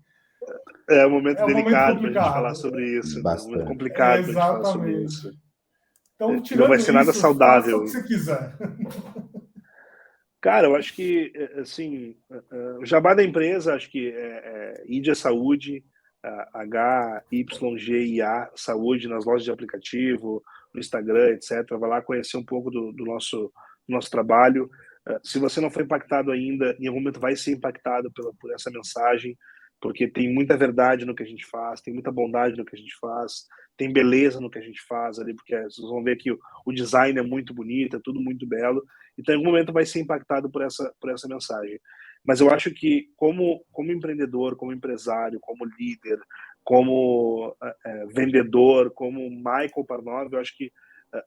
É um momento delicado para a gente falar sobre isso. Bastante. É um momento complicado para a gente falar sobre isso. Então, não vai ser nada saudável. Faça o que você quiser. Cara, eu acho que, assim, o jabá da empresa, acho que é Idia Saúde, HYGIA Saúde, nas lojas de aplicativo, no Instagram, etc. Vai lá conhecer um pouco do nosso trabalho. Se você não foi impactado ainda, em algum momento vai ser impactado por essa mensagem, porque tem muita verdade no que a gente faz, tem muita bondade no que a gente faz, tem beleza no que a gente faz ali, porque vocês vão ver que o design é muito bonito, é tudo muito belo, então em algum momento vai ser impactado por essa mensagem. Mas eu acho que como empreendedor, como empresário, como líder, como vendedor, como Michael Parnov, eu acho que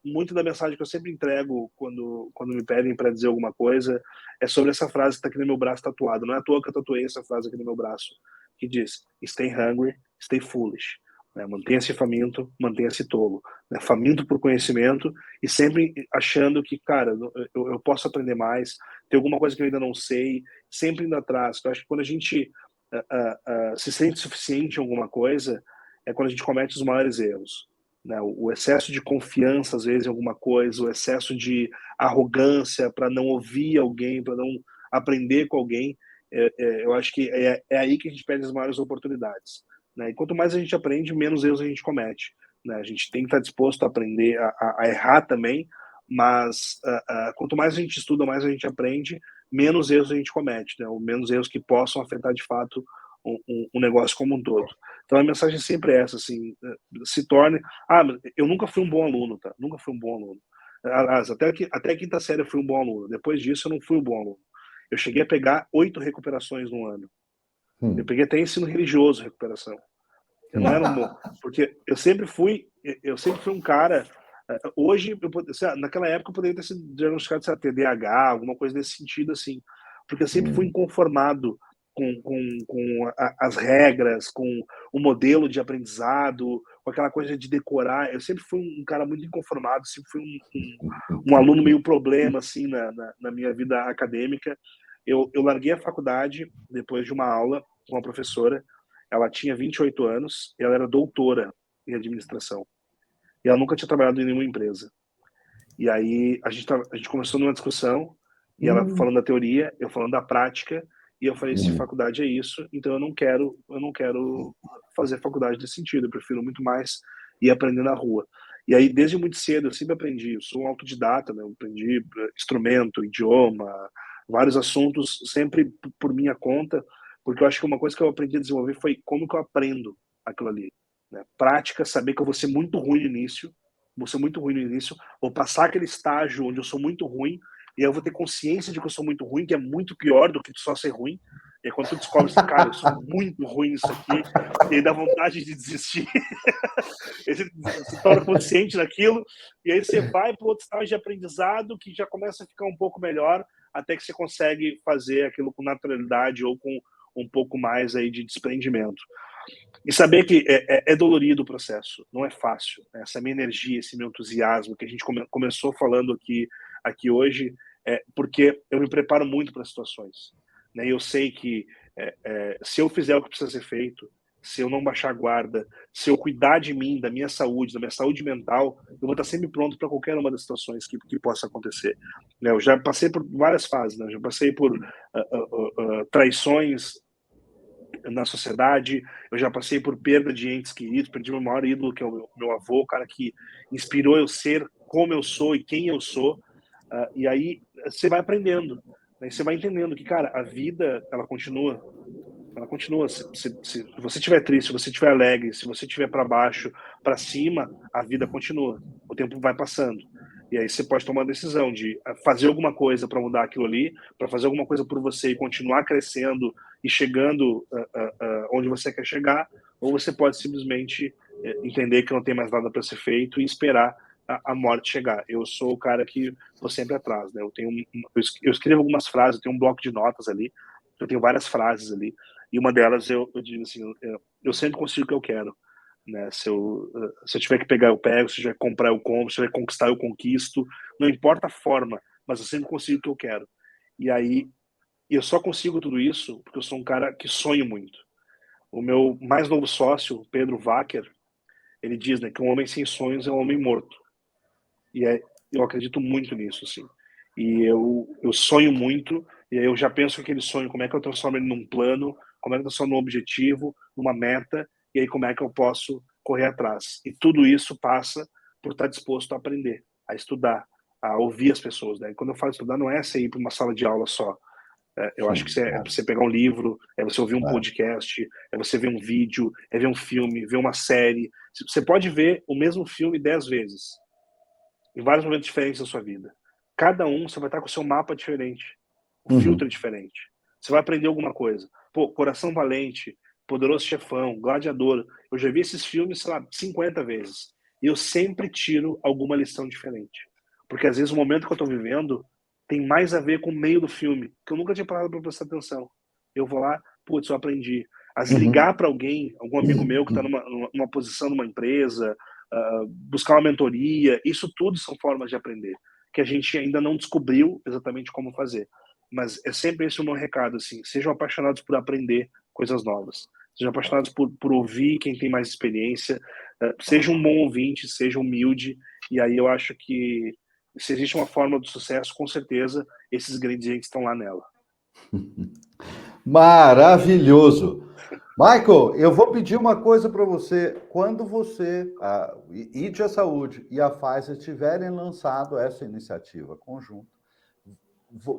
muito da mensagem que eu sempre entrego quando me pedem para dizer alguma coisa é sobre essa frase que está aqui no meu braço tatuado. Não é à toa que eu tatuei essa frase aqui no meu braço, que diz: stay hungry, stay foolish. Mantenha-se faminto, mantenha-se tolo. Faminto por conhecimento e sempre achando que, cara, eu posso aprender mais, tem alguma coisa que eu ainda não sei, sempre indo atrás. Eu acho que quando a gente se sente suficiente em alguma coisa, é quando a gente comete os maiores erros. O excesso de confiança, às vezes, em alguma coisa, o excesso de arrogância para não ouvir alguém, para não aprender com alguém, eu acho que é aí que a gente perde as maiores oportunidades. E quanto mais a gente aprende, menos erros a gente comete. A gente tem que estar disposto a aprender, a errar também, mas quanto mais a gente estuda, mais a gente aprende, menos erros a gente comete, ou menos erros que possam afetar de fato um negócio como um todo. Então a mensagem sempre é essa, assim, se torne... eu nunca fui um bom aluno, tá? Nunca fui um bom aluno. Até a quinta série eu fui um bom aluno. Depois disso eu não fui um bom aluno. Eu cheguei a pegar 8 recuperações no ano. Eu peguei até ensino religioso recuperação. Eu não era um bom... Porque eu sempre fui um cara Hoje, naquela época, eu poderia ter sido diagnosticado de TDAH, alguma coisa nesse sentido, assim, porque eu sempre fui inconformado com as regras, com o modelo de aprendizado, com aquela coisa de decorar. Eu sempre fui um cara muito inconformado, sempre fui um aluno meio problema, assim, na minha vida acadêmica. Eu larguei a faculdade depois de uma aula com uma professora. Ela tinha 28 anos e ela era doutora em administração. E ela nunca tinha trabalhado em nenhuma empresa. E aí a gente começou numa discussão, e ela falando da teoria, eu falando da prática, e eu falei, se faculdade é isso, então eu não quero fazer faculdade nesse sentido, eu prefiro muito mais ir aprender na rua. E aí, desde muito cedo, eu sempre aprendi, eu sou um autodidata, né? Eu aprendi instrumento, idioma, vários assuntos, sempre por minha conta, porque eu acho que uma coisa que eu aprendi a desenvolver foi como que eu aprendo aquilo ali. Né? Prática, saber que eu vou ser muito ruim no início, vou passar aquele estágio onde eu sou muito ruim, e aí eu vou ter consciência de que eu sou muito ruim, que é muito pior do que só ser ruim. E aí, quando tu descobre assim, cara, eu sou muito ruim nisso aqui, e aí dá vontade de desistir. Você se torna consciente daquilo, e aí você vai para outro estágio de aprendizado que já começa a ficar um pouco melhor, até que você consegue fazer aquilo com naturalidade ou com um pouco mais aí de desprendimento. E saber que é dolorido o processo, não é fácil. Né? Essa minha energia, esse meu entusiasmo que a gente começou falando aqui hoje, porque eu me preparo muito para as situações. Né? E eu sei que se eu fizer o que precisa ser feito, se eu não baixar a guarda, se eu cuidar de mim, da minha saúde mental, eu vou estar sempre pronto para qualquer uma das situações que possa acontecer. Né? Eu já passei por várias fases, né? Eu já passei por traições na sociedade, eu já passei por perda de entes queridos, perdi meu maior ídolo, que é o meu avô, o cara que inspirou eu ser como eu sou e quem eu sou, e aí você vai aprendendo, né? Você vai entendendo que, cara, a vida, ela continua, se você estiver triste, se você estiver alegre, se você estiver para baixo, para cima, a vida continua, o tempo vai passando. E aí você pode tomar a decisão de fazer alguma coisa para mudar aquilo ali, para fazer alguma coisa por você e continuar crescendo e chegando onde você quer chegar, ou você pode simplesmente entender que não tem mais nada para ser feito e esperar a morte chegar. Eu sou o cara que vou sempre atrás, né? Eu escrevo algumas frases, eu tenho um bloco de notas ali, eu tenho várias frases ali, e uma delas eu digo assim, eu sempre consigo o que eu quero. Né? Se eu tiver que pegar, eu pego, se eu tiver que comprar, eu compro, se eu tiver que conquistar, eu conquisto, não importa a forma, mas eu sempre consigo o que eu quero. E aí, eu só consigo tudo isso porque eu sou um cara que sonho muito. O meu mais novo sócio, Pedro Wacker, ele diz, né, que um homem sem sonhos é um homem morto. E eu acredito muito nisso, assim. E eu sonho muito, e aí eu já penso aquele sonho, como é que eu transformo ele num plano, como é que eu transformo num objetivo, numa meta, e aí como é que eu posso correr atrás. E tudo isso passa por estar disposto a aprender, a estudar, a ouvir as pessoas. Né? E quando eu falo estudar, não é você ir para uma sala de aula só. Eu acho que é você pegar um livro, é você ouvir um podcast, é você ver um vídeo, é ver um filme, ver uma série. Você pode ver o mesmo filme 10 vezes, em vários momentos diferentes da sua vida. Cada um, você vai estar com o seu mapa diferente, o filtro é diferente. Você vai aprender alguma coisa. Pô, Coração Valente, Poderoso Chefão, Gladiador. Eu já vi esses filmes, sei lá, 50 vezes. E eu sempre tiro alguma lição diferente. Porque às vezes o momento que eu estou vivendo tem mais a ver com o meio do filme, que eu nunca tinha parado para prestar atenção. Eu vou lá, putz, eu aprendi. Às vezes ligar para alguém, algum amigo meu que está numa posição numa empresa, buscar uma mentoria, isso tudo são formas de aprender, que a gente ainda não descobriu exatamente como fazer. Mas é sempre esse o meu recado, assim, sejam apaixonados por aprender coisas novas, sejam apaixonados por ouvir quem tem mais experiência, seja um bom ouvinte, seja humilde, e aí eu acho que se existe uma fórmula do sucesso, com certeza esses ingredientes estão lá nela. Maravilhoso! Michael, eu vou pedir uma coisa para você. Quando você, a Idia Saúde e a Pfizer tiverem lançado essa iniciativa conjunta,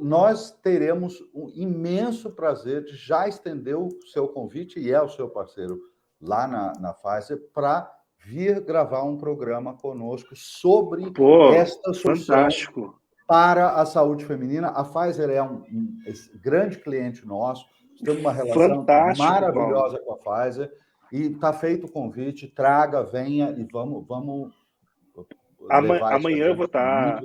nós teremos um imenso prazer de já estender o seu convite, e é o seu parceiro lá na Pfizer, para vir gravar um programa conosco sobre esta solução para a saúde feminina. A Pfizer é um grande cliente nosso, temos uma relação maravilhosa com a Pfizer, e está feito o convite, traga, venha e vamos Amanhã eu vou estar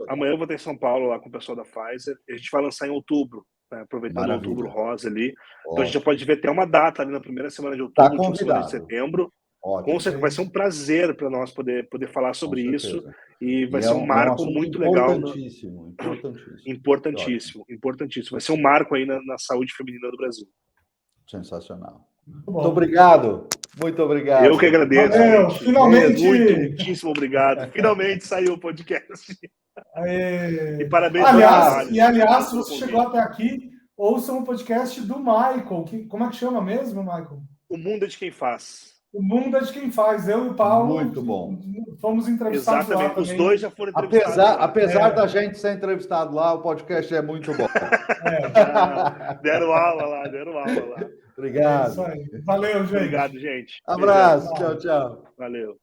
em São Paulo lá com o pessoal da Pfizer. A gente vai lançar em outubro, né, aproveitando o Outubro Rosa ali. Então a gente já pode ver até uma data ali na primeira semana de outubro, última semana de setembro. Com certeza, vai ser um prazer para nós poder falar sobre isso, e vai ser um marco muito legal. Importantíssimo. Vai ser um marco aí na saúde feminina do Brasil. Sensacional. Muito obrigado. Eu que agradeço. Valeu, finalmente. Muitíssimo obrigado. Finalmente saiu o podcast. Aê. E parabéns. Aliás, se você chegou até aqui, ouça um podcast do Michael. Como é que chama mesmo, Michael? O Mundo é de Quem Faz. O Mundo é de Quem Faz. Eu e o Paulo. Muito bom. Fomos entrevistados lá também. Os dois já foram entrevistados. Apesar da gente ser entrevistado lá, o podcast é muito bom. Deram aula lá. Obrigado. É isso aí. Valeu, gente. Obrigado, gente. Abraço. Tchau. Valeu.